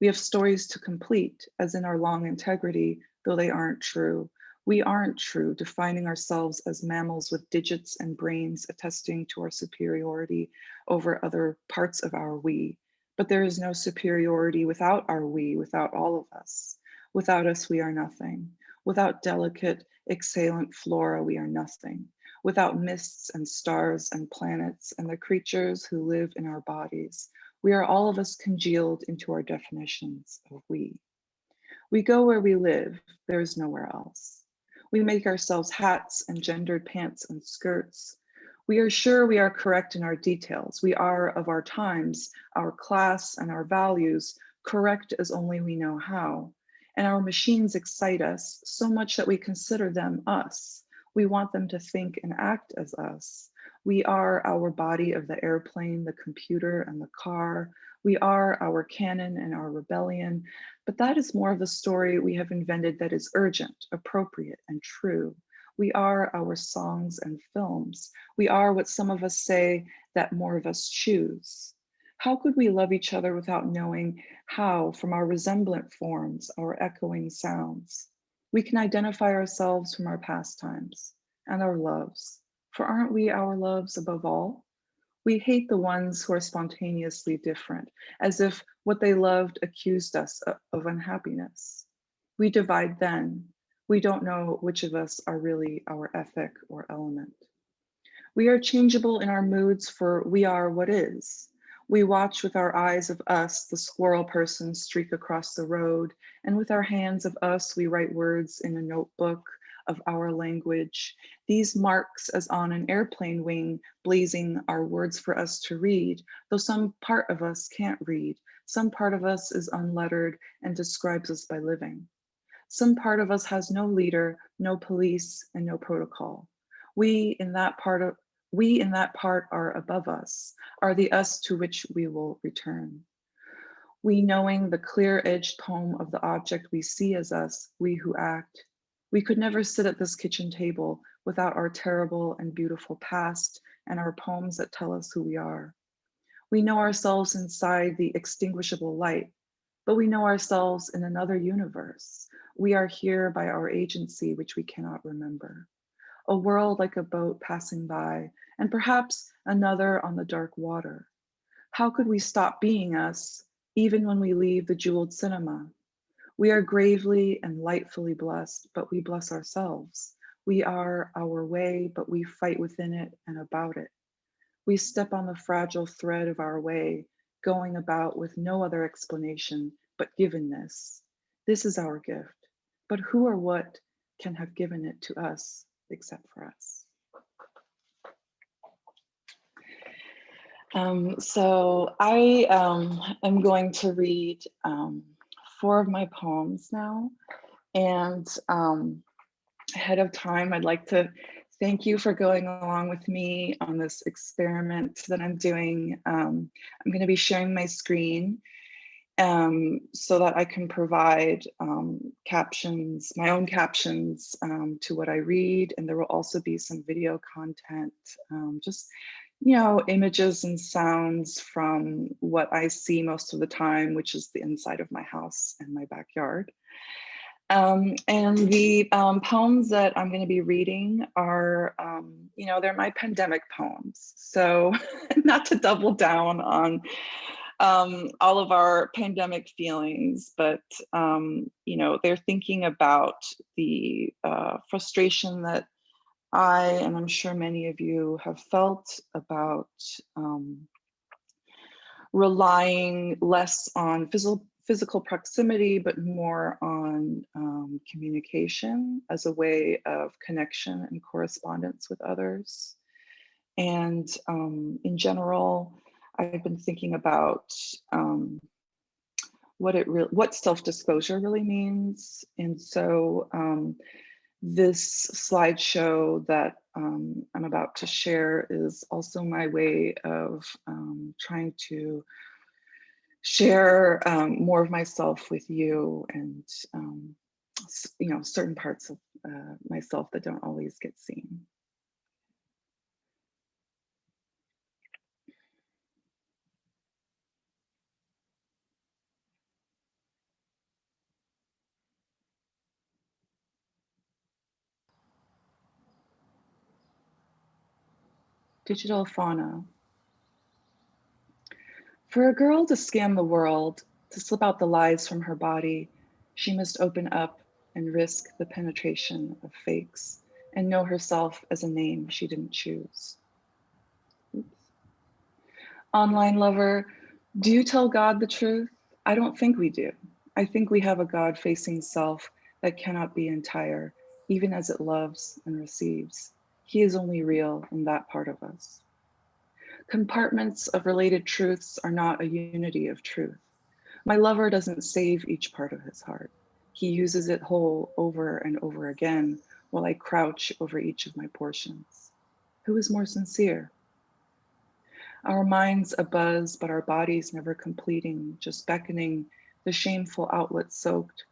We have stories to complete, as in our long integrity, though they aren't true. We aren't true, defining ourselves as mammals with digits and brains attesting to our superiority over other parts of our we. But there is no superiority without our we, without all of us. Without us, we are nothing. Without delicate, exhalant flora, we are nothing. Without mists and stars and planets and the creatures who live in our bodies, we are all of us congealed into our definitions of we. We go where we live, there is nowhere else. We make ourselves hats and gendered pants and skirts. We are sure we are correct in our details. We are of our times, our class and our values, correct as only we know how. And our machines excite us so much that we consider them us. We want them to think and act as us. We are our body of the airplane, the computer, and the car. We are our canon and our rebellion, but that is more of a story we have invented that is urgent, appropriate, and true. We are our songs and films. We are what some of us say that more of us choose. How could we love each other without knowing how, from our resemblant forms, our echoing sounds? We can identify ourselves from our pastimes and our loves, for aren't we our loves above all? We hate the ones who are spontaneously different, as if what they loved accused us of unhappiness. We divide then. We don't know which of us are really our ethic or element. We are changeable in our moods, for we are what is. We watch with our eyes of us the squirrel person streak across the road, and with our hands of us we write words in a notebook of our language. These marks as on an airplane wing, blazing our words for us to read, though some part of us can't read. Some part of us is unlettered and describes us by living. Some part of us has no leader, no police, and no protocol. We in that part are above us, are the us to which we will return. We knowing the clear-edged poem of the object we see as us, we who act. We could never sit at this kitchen table without our terrible and beautiful past and our poems that tell us who we are. We know ourselves inside the extinguishable light, but we know ourselves in another universe. We are here by our agency, which we cannot remember. A world like a boat passing by, and perhaps another on the dark water. How could we stop being us, even when we leave the jeweled cinema? We are gravely and lightfully blessed, but we bless ourselves. We are our way, but we fight within it and about it. We step on the fragile thread of our way, going about with no other explanation but givenness. This is our gift, but who or what can have given it to us except for us? So I am going to read 4 of my poems now. And ahead of time, I'd like to thank you for going along with me on this experiment that I'm doing. I'm going to be sharing my screen so that I can provide captions, my own captions to what I read. And there will also be some video content, just, you know, images and sounds from what I see most of the time, which is the inside of my house and my backyard. And the poems that I'm going to be reading are, you know, they're my pandemic poems. So not to double down on all of our pandemic feelings, but, you know, they're thinking about the frustration that I, and I'm sure many of you have felt about relying less on physical proximity, but more on communication as a way of connection and correspondence with others. And in general, I've been thinking about what self-disclosure really means. And so this slideshow that I'm about to share is also my way of trying to share more of myself with you, and you know, certain parts of myself that don't always get seen. Digital fauna. For a girl to scam the world, to slip out the lies from her body, she must open up and risk the penetration of fakes and know herself as a name she didn't choose. Oops. Online lover, do you tell God the truth? I don't think we do. I think we have a God-facing self that cannot be entire, even as it loves and receives. He is only real in that part of us. Compartments of related truths are not a unity of truth. My lover doesn't save each part of his heart. He uses it whole over and over again while I crouch over each of my portions. Who is more sincere? Our minds abuzz, but our bodies never completing, just beckoning, the shameful outlet soaked.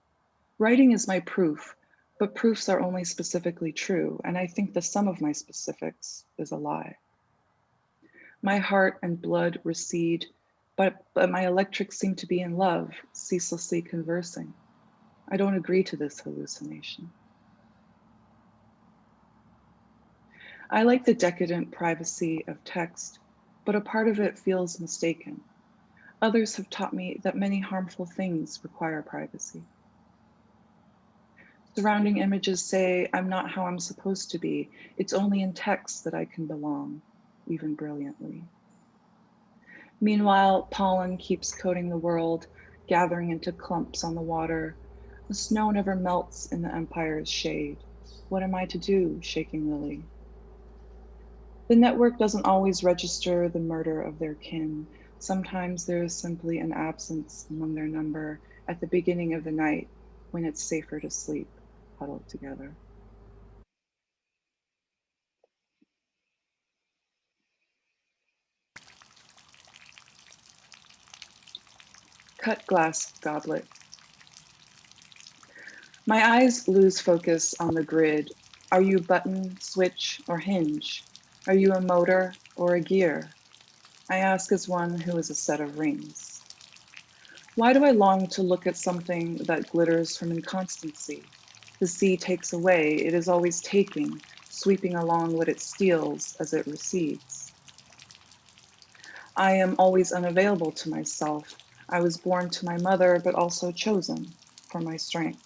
Writing is my proof, but proofs are only specifically true, and I think the sum of my specifics is a lie. My heart and blood recede, but my electrics seem to be in love, ceaselessly conversing. I don't agree to this hallucination. I like the decadent privacy of text, but a part of it feels mistaken. Others have taught me that many harmful things require privacy. Surrounding images say I'm not how I'm supposed to be. It's only in text that I can belong, even brilliantly. Meanwhile, pollen keeps coating the world, gathering into clumps on the water. The snow never melts in the empire's shade. What am I to do, shaking lily? The network doesn't always register the murder of their kin. Sometimes there is simply an absence among their number at the beginning of the night when it's safer to sleep, huddled together. Cut glass goblet. My eyes lose focus on the grid. Are you button, switch, or hinge? Are you a motor or a gear? I ask as one who is a set of rings. Why do I long to look at something that glitters from inconstancy? The sea takes away, it is always taking, sweeping along what it steals as it recedes. I am always unavailable to myself. I was born to my mother, but also chosen for my strength.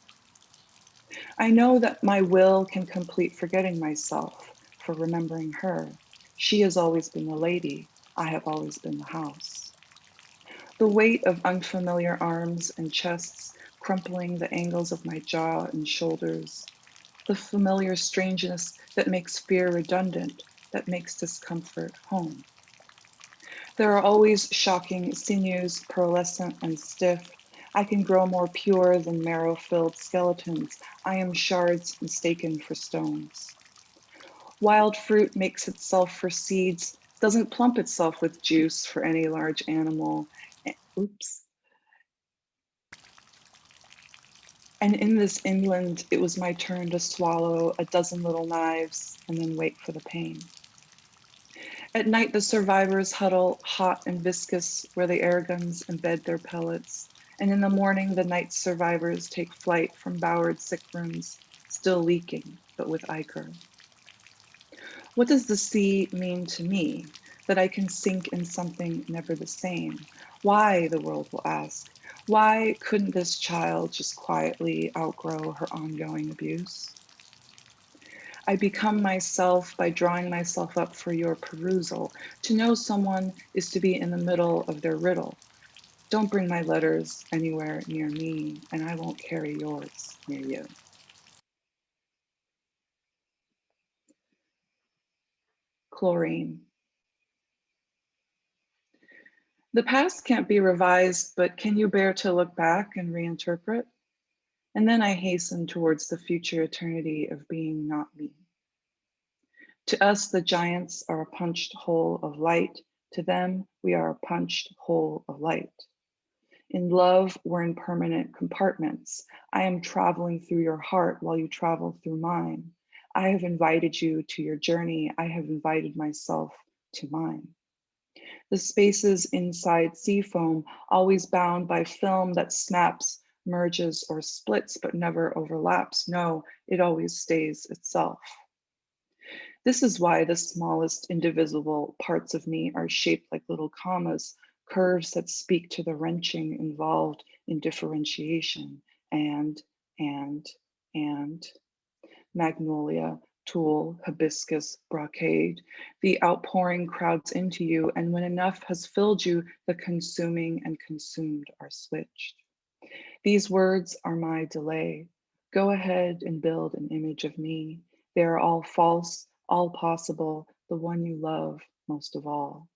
I know that my will can complete forgetting myself for remembering her. She has always been the lady. I have always been the house. The weight of unfamiliar arms and chests crumpling the angles of my jaw and shoulders. The familiar strangeness that makes fear redundant, that makes discomfort home. There are always shocking sinews, pearlescent and stiff. I can grow more pure than marrow-filled skeletons. I am shards mistaken for stones. Wild fruit makes itself for seeds, doesn't plump itself with juice for any large animal. Oops. And in this inland, it was my turn to swallow a dozen little knives and then wait for the pain. At night, the survivors huddle hot and viscous where the air guns embed their pellets. And in the morning, the night survivors take flight from bowered sick rooms, still leaking, but with ichor. What does the sea mean to me? That I can sink in something never the same? Why, the world will ask, why couldn't this child just quietly outgrow her ongoing abuse? I become myself by drawing myself up for your perusal. To know someone is to be in the middle of their riddle. Don't bring my letters anywhere near me, and I won't carry yours near you. Chlorine. The past can't be revised, but can you bear to look back and reinterpret? And then I hasten towards the future eternity of being not me. To us, the giants are a punched hole of light. To them, we are a punched hole of light. In love, we're in permanent compartments. I am traveling through your heart while you travel through mine. I have invited you to your journey. I have invited myself to mine. The spaces inside sea foam, always bound by film that snaps, merges, or splits, but never overlaps. No, it always stays itself. This is why the smallest indivisible parts of me are shaped like little commas, curves that speak to the wrenching involved in differentiation. And, magnolia, tulle, hibiscus, brocade. The outpouring crowds into you, and when enough has filled you, the consuming and consumed are switched. These words are my delay. Go ahead and build an image of me. They are all false, all possible, the one you love most of all.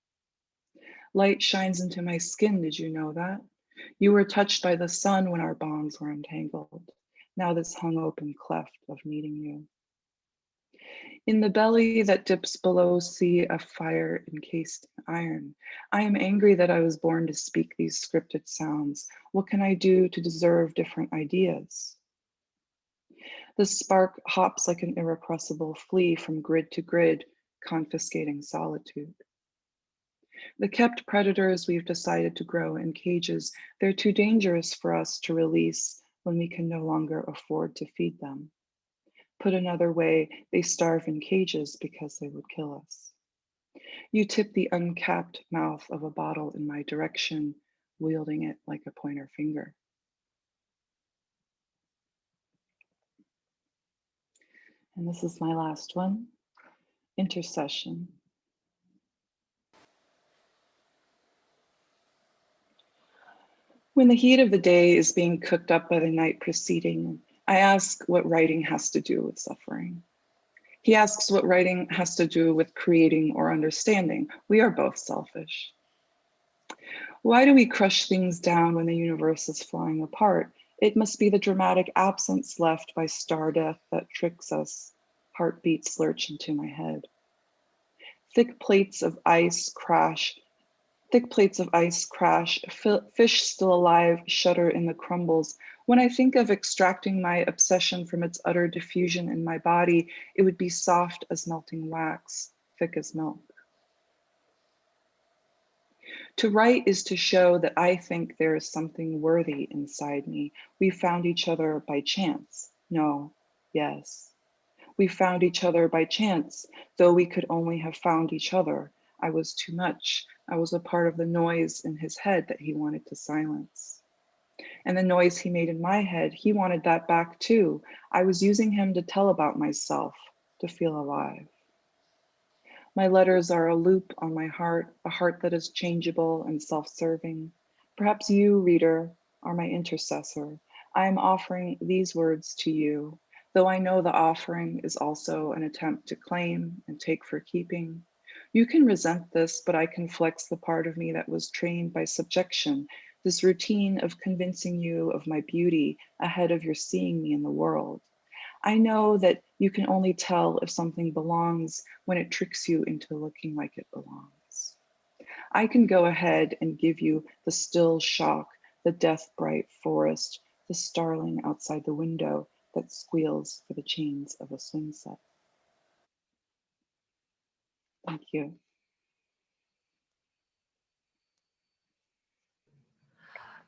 Light shines into my skin, did you know that? You were touched by the sun when our bonds were entangled. Now this hung open cleft of needing you. In the belly that dips below see a fire encased in iron. I am angry that I was born to speak these scripted sounds. What can I do to deserve different ideas? The spark hops like an irrepressible flea from grid to grid, confiscating solitude. The kept predators we've decided to grow in cages, they're too dangerous for us to release when we can no longer afford to feed them. Put another way, they starve in cages because they would kill us. You tip the uncapped mouth of a bottle in my direction, wielding it like a pointer finger. And this is my last one, intercession. When the heat of the day is being cooked up by the night preceding, I ask what writing has to do with suffering. He asks what writing has to do with creating or understanding. We are both selfish. Why do we crush things down when the universe is flying apart? It must be the dramatic absence left by star death that tricks us. Heartbeats lurch into my head. Thick plates of ice crash. Fish still alive shudder in the crumbles. When I think of extracting my obsession from its utter diffusion in my body, it would be soft as melting wax, thick as milk. To write is to show that I think there is something worthy inside me. We found each other by chance. No, yes. We found each other by chance, though we could only have found each other. I was too much. I was a part of the noise in his head that he wanted to silence. And the noise he made in my head, he wanted that back too. I was using him to tell about myself, to feel alive. My letters are a loop on my heart, a heart that is changeable and self-serving. Perhaps you, reader, are my intercessor. I am offering these words to you, though I know the offering is also an attempt to claim and take for keeping. You can resent this, but I can flex the part of me that was trained by subjection, this routine of convincing you of my beauty ahead of your seeing me in the world. I know that you can only tell if something belongs when it tricks you into looking like it belongs. I can go ahead and give you the still shock, the death bright forest, the starling outside the window that squeals for the chains of a swing set. Thank you.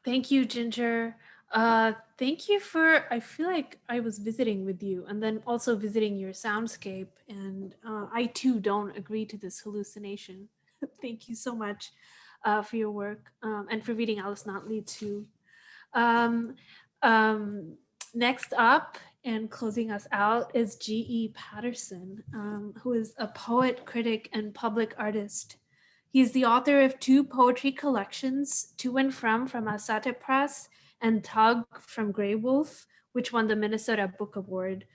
Thank you, Ginger. Thank you for, I feel like I was visiting with you and then also visiting your soundscape. And I too don't agree to this hallucination. Thank you so much for your work and for reading Alice Notley too. Next up and closing us out is G.E. Patterson, who is a poet, critic, and public artist. He is the author of 2 poetry collections, To and From Asymptote Press and Tug from Grey Wolf, which won the Minnesota Book Award.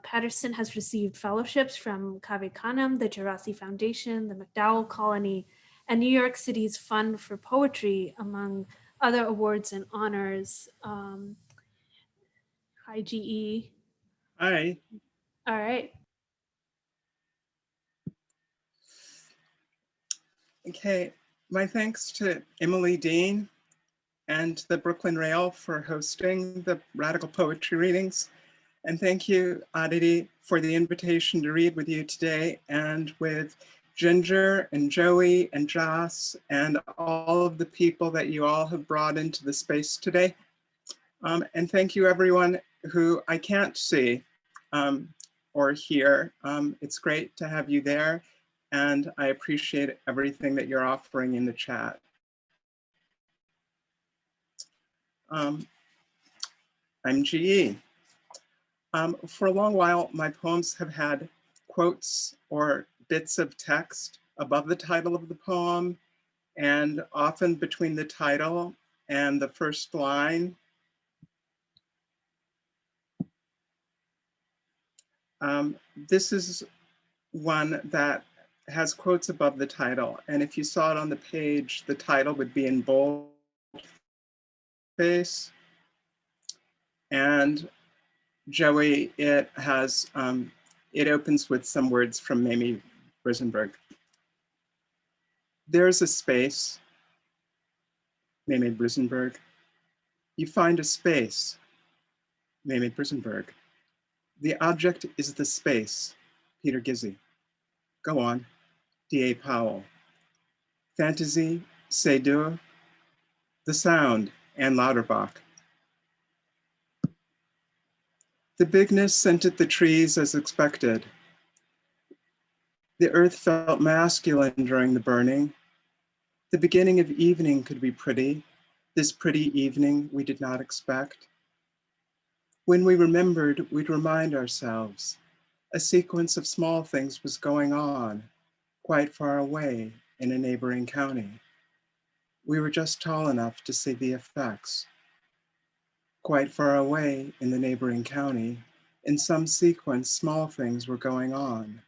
Patterson has received fellowships from Cave Canem, the Gerasi Foundation, the MacDowell Colony, and New York City's Fund for Poetry, among other awards and honors. Hi, GE. Hi. All right. Okay, my thanks to Emily Dean and the Brooklyn Rail for hosting the Radical Poetry Readings. And thank you, Aditi, for the invitation to read with you today and with Ginger and Joey and Joss and all of the people that you all have brought into the space today. And thank you everyone who I can't see or hear. It's great to have you there. And I appreciate everything that you're offering in the chat. I'm GE. For a long while, my poems have had quotes or bits of text above the title of the poem, and often between the title and the first line. This is one that has quotes above the title. And if you saw it on the page, the title would be in bold face. And Joey, it has It opens with some words from Mamie Brisenberg. There's a space, Mamie Brisenberg. You find a space, Mamie Brisenberg. The object is the space, Peter Gizzi. Go on, D.A. Powell. Fantasy, c'est dur. The sound, Anne Lauterbach. The bigness scented the trees as expected. The earth felt masculine during the burning. The beginning of evening could be pretty. This pretty evening we did not expect. When we remembered, we'd remind ourselves. A sequence of small things was going on, quite far away in a neighboring county. We were just tall enough to see the effects. Quite far away in the neighboring county, in some sequence, small things were going on.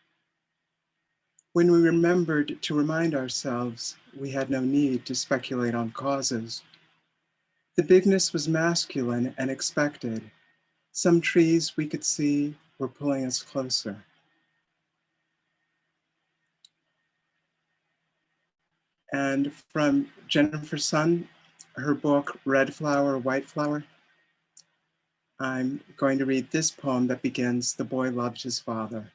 When we remembered to remind ourselves, we had no need to speculate on causes. The bigness was masculine and expected. Some trees we could see were pulling us closer. And from Jennifer Sun, her book, Red Flower, White Flower, I'm going to read this poem that begins, "The boy loved his father."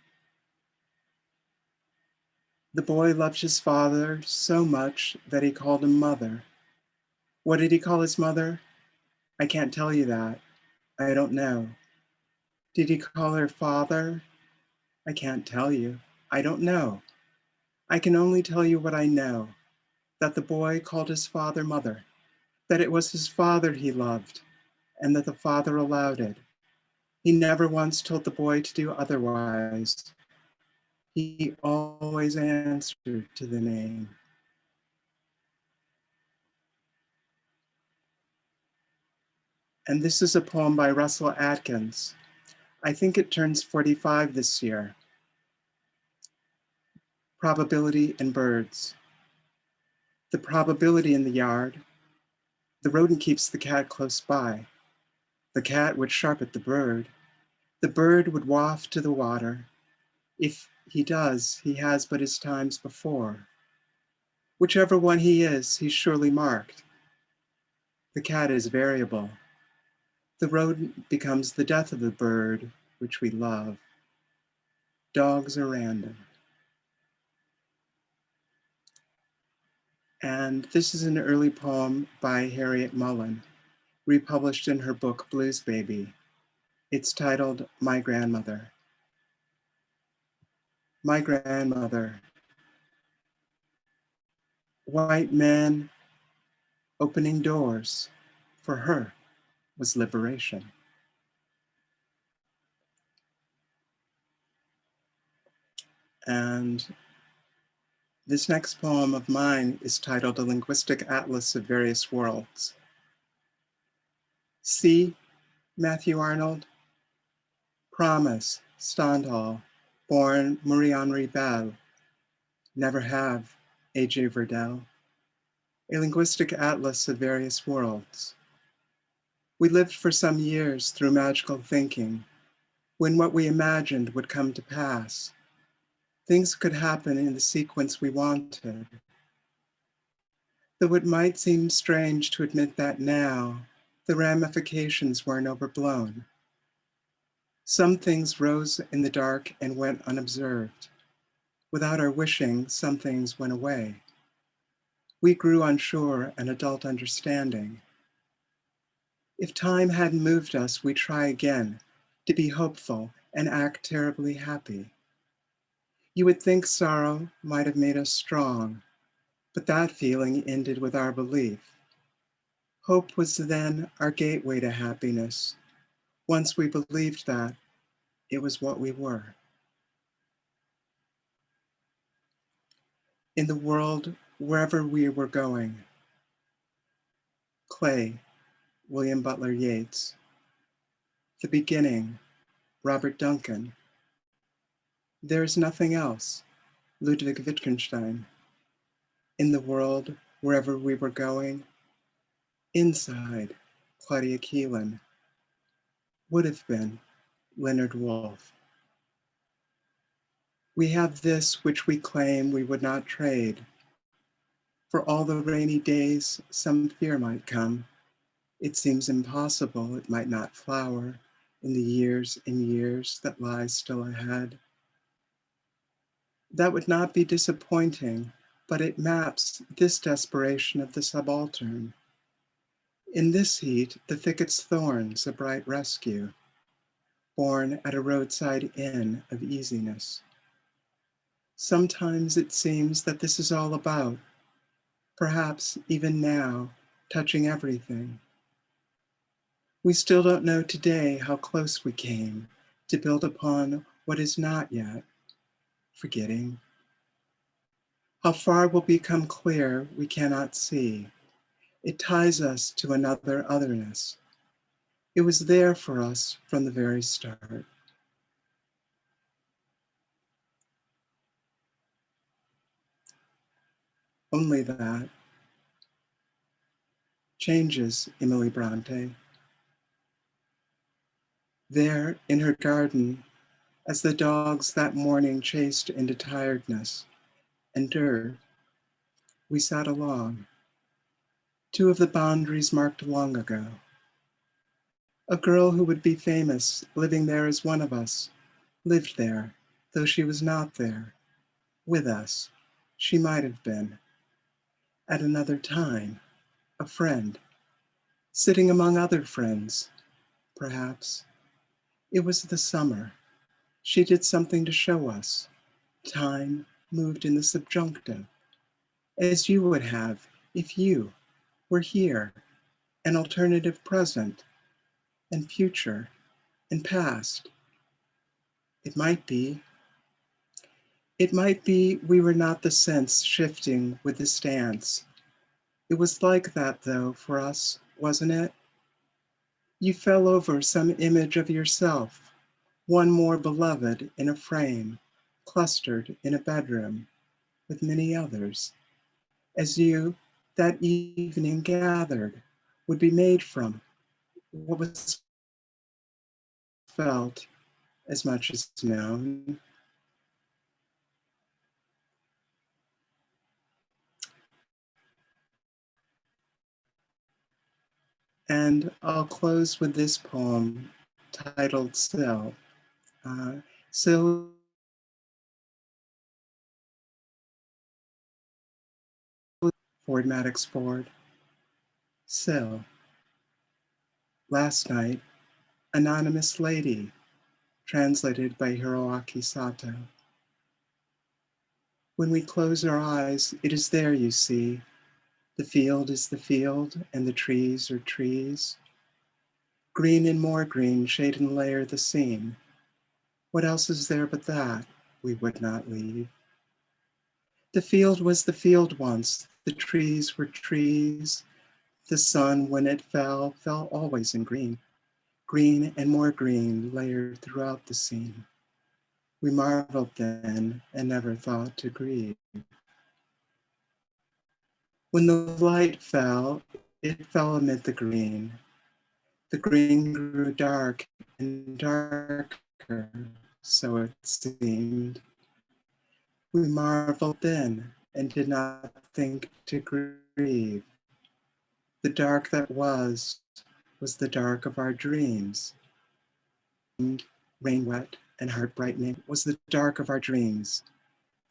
The boy loved his father so much that he called him mother. What did he call his mother? I can't tell you that. I don't know. Did he call her father? I can't tell you. I don't know. I can only tell you what I know, that the boy called his father mother, that it was his father he loved, and that the father allowed it. He never once told the boy to do otherwise. He always answered to the name. And this is a poem by Russell Atkins. I think it turns 45 this year. Probability in birds. The probability in the yard. The rodent keeps the cat close by. The cat would sharp at the bird. The bird would waft to the water. If he does, he has but his times before. Whichever one he is, he's surely marked. The cat is variable. The rodent becomes the death of the bird, which we love. Dogs are random. And this is an early poem by Harriet Mullen, republished in her book, Blues Baby. It's titled, My Grandmother. My grandmother. White men opening doors, for her was liberation. And this next poem of mine is titled A Linguistic Atlas of Various Worlds. See, Matthew Arnold, promise, Stendhal, born Marie-Henri Bell, never have, A.J. Verdell, a linguistic atlas of various worlds. We lived for some years through magical thinking, when what we imagined would come to pass. Things could happen in the sequence we wanted. Though it might seem strange to admit that now, the ramifications weren't overblown. Some things rose in the dark and went unobserved. Without our wishing, some things went away. We grew unsure an adult understanding. If time hadn't moved us, we'd try again, to be hopeful and act terribly happy. You would think sorrow might have made us strong, but that feeling ended with our belief. Hope was then our gateway to happiness. Once we believed that, it was what we were. In the world, wherever we were going. Clay, William Butler Yeats. The beginning, Robert Duncan. There is nothing else, Ludwig Wittgenstein. In the world, wherever we were going. Inside, Claudia Keelan. Would have been, Leonard Woolf. We have this which we claim we would not trade. For all the rainy days, some fear might come. It seems impossible it might not flower in the years and years that lie still ahead. That would not be disappointing, but it maps this desperation of the subaltern. In this heat, the thicket's thorns a bright rescue, born at a roadside inn of easiness. Sometimes it seems that this is all about, perhaps even now, touching everything. We still don't know today how close we came to build upon what is not yet, forgetting. How far will become clear we cannot see. It ties us to another otherness. It was there for us from the very start. Only that changes Emily Bronte. There in her garden, as the dogs that morning chased into tiredness and dirt, we sat along, two of the boundaries marked long ago. A girl who would be famous, living there as one of us, lived there, though she was not there, with us. She might have been. At another time, a friend, sitting among other friends, perhaps. It was the summer. She did something to show us. Time moved in the subjunctive, as you would have if you were here, an alternative present and future and past. It might be we were not the sense shifting with the stance. It was like that though for us, wasn't it? You fell over some image of yourself, one more beloved in a frame, clustered in a bedroom with many others, as you that evening gathered would be made from what was felt as much as known. And I'll close with this poem titled Sill. Sill Ford Maddox Ford. Sill. Last night, Anonymous Lady, translated by Hiroaki Sato. When we close our eyes, it is there you see. The field is the field, and the trees are trees. Green and more green shade and layer the scene. What else is there but that we would not leave? The field was the field once, the trees were trees. The sun, when it fell always in green. Green and more green layered throughout the scene. We marveled then and never thought to grieve. When the light fell, it fell amid the green. The green grew dark and darker, so it seemed. We marveled then and did not think to grieve. The dark that was the dark of our dreams. Rain wet and heart brightening was the dark of our dreams.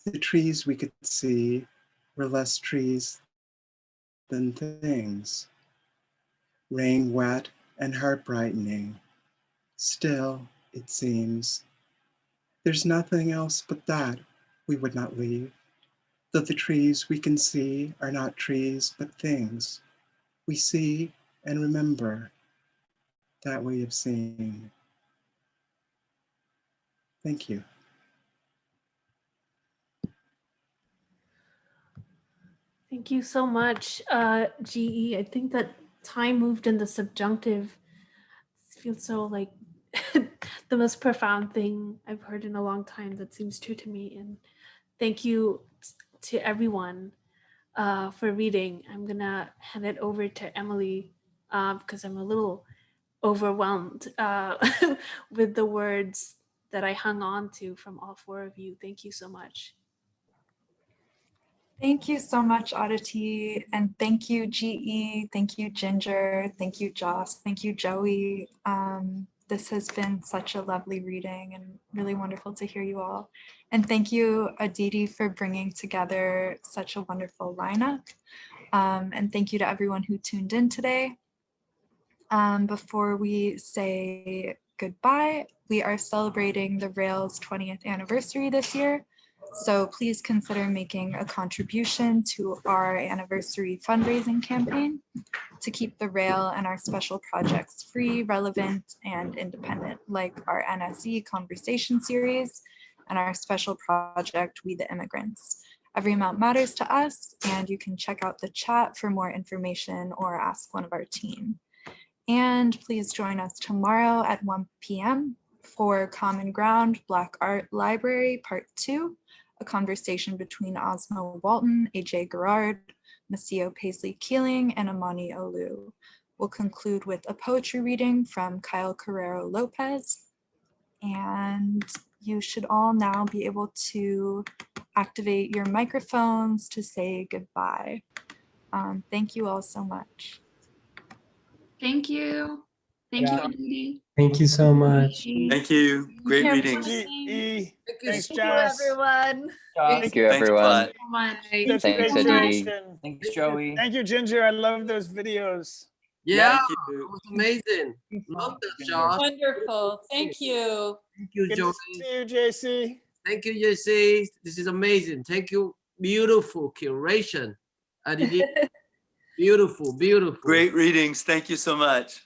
The trees we could see were less trees than things. Rain wet and heart brightening. Still, it seems, there's nothing else but that we would not leave. Though the trees we can see are not trees but things. We see and remember that we have seen. Thank you. Thank you so much, GE. I think that time moved in the subjunctive feels so like the most profound thing I've heard in a long time that seems true to me. And thank you to everyone for reading. I'm gonna hand it over to Emily because I'm a little overwhelmed with the words that I hung on to from all four of you. Thank you so much. Thank you so much, Aditi, and thank you, GE, thank you, Ginger, thank you, Joss, thank you, Joey. This has been such a lovely reading and really wonderful to hear you all. And thank you, Aditi, for bringing together such a wonderful lineup. And thank you to everyone who tuned in today. Before we say goodbye, we are celebrating the Rails 20th anniversary this year. So please consider making a contribution to our anniversary fundraising campaign to keep the Rail and our special projects free, relevant, and independent, like our NSE conversation series and our special project, We the Immigrants. Every amount matters to us, and you can check out the chat for more information or ask one of our team. And please join us tomorrow at 1 p.m. for Common Ground Black Art Library Part 2, a conversation between Ozma Walton, AJ Garrard, Masio Paisley-Keeling, and Amani Olu. We'll conclude with a poetry reading from Kyle Carrero Lopez. And you should all now be able to activate your microphones to say goodbye. Thank you all so much. Thank you. Thank you, Aditi. Thank you so much. Thank you. Great you, readings. everyone. Thanks, Josh. Everyone. Thank you, Thanks a everyone. lot. So much. Such Thanks, great Aditi. direction. Thanks, Joey. Thank you, Ginger. I love those videos. Yeah, Thank it you. was amazing. Love that, Josh. Wonderful. Thank you. Thank you, Good Joey. to see you, JC. Thank you, JC. This is amazing. Thank you. Beautiful curation. Aditi. Beautiful, beautiful. Great readings. Thank you so much.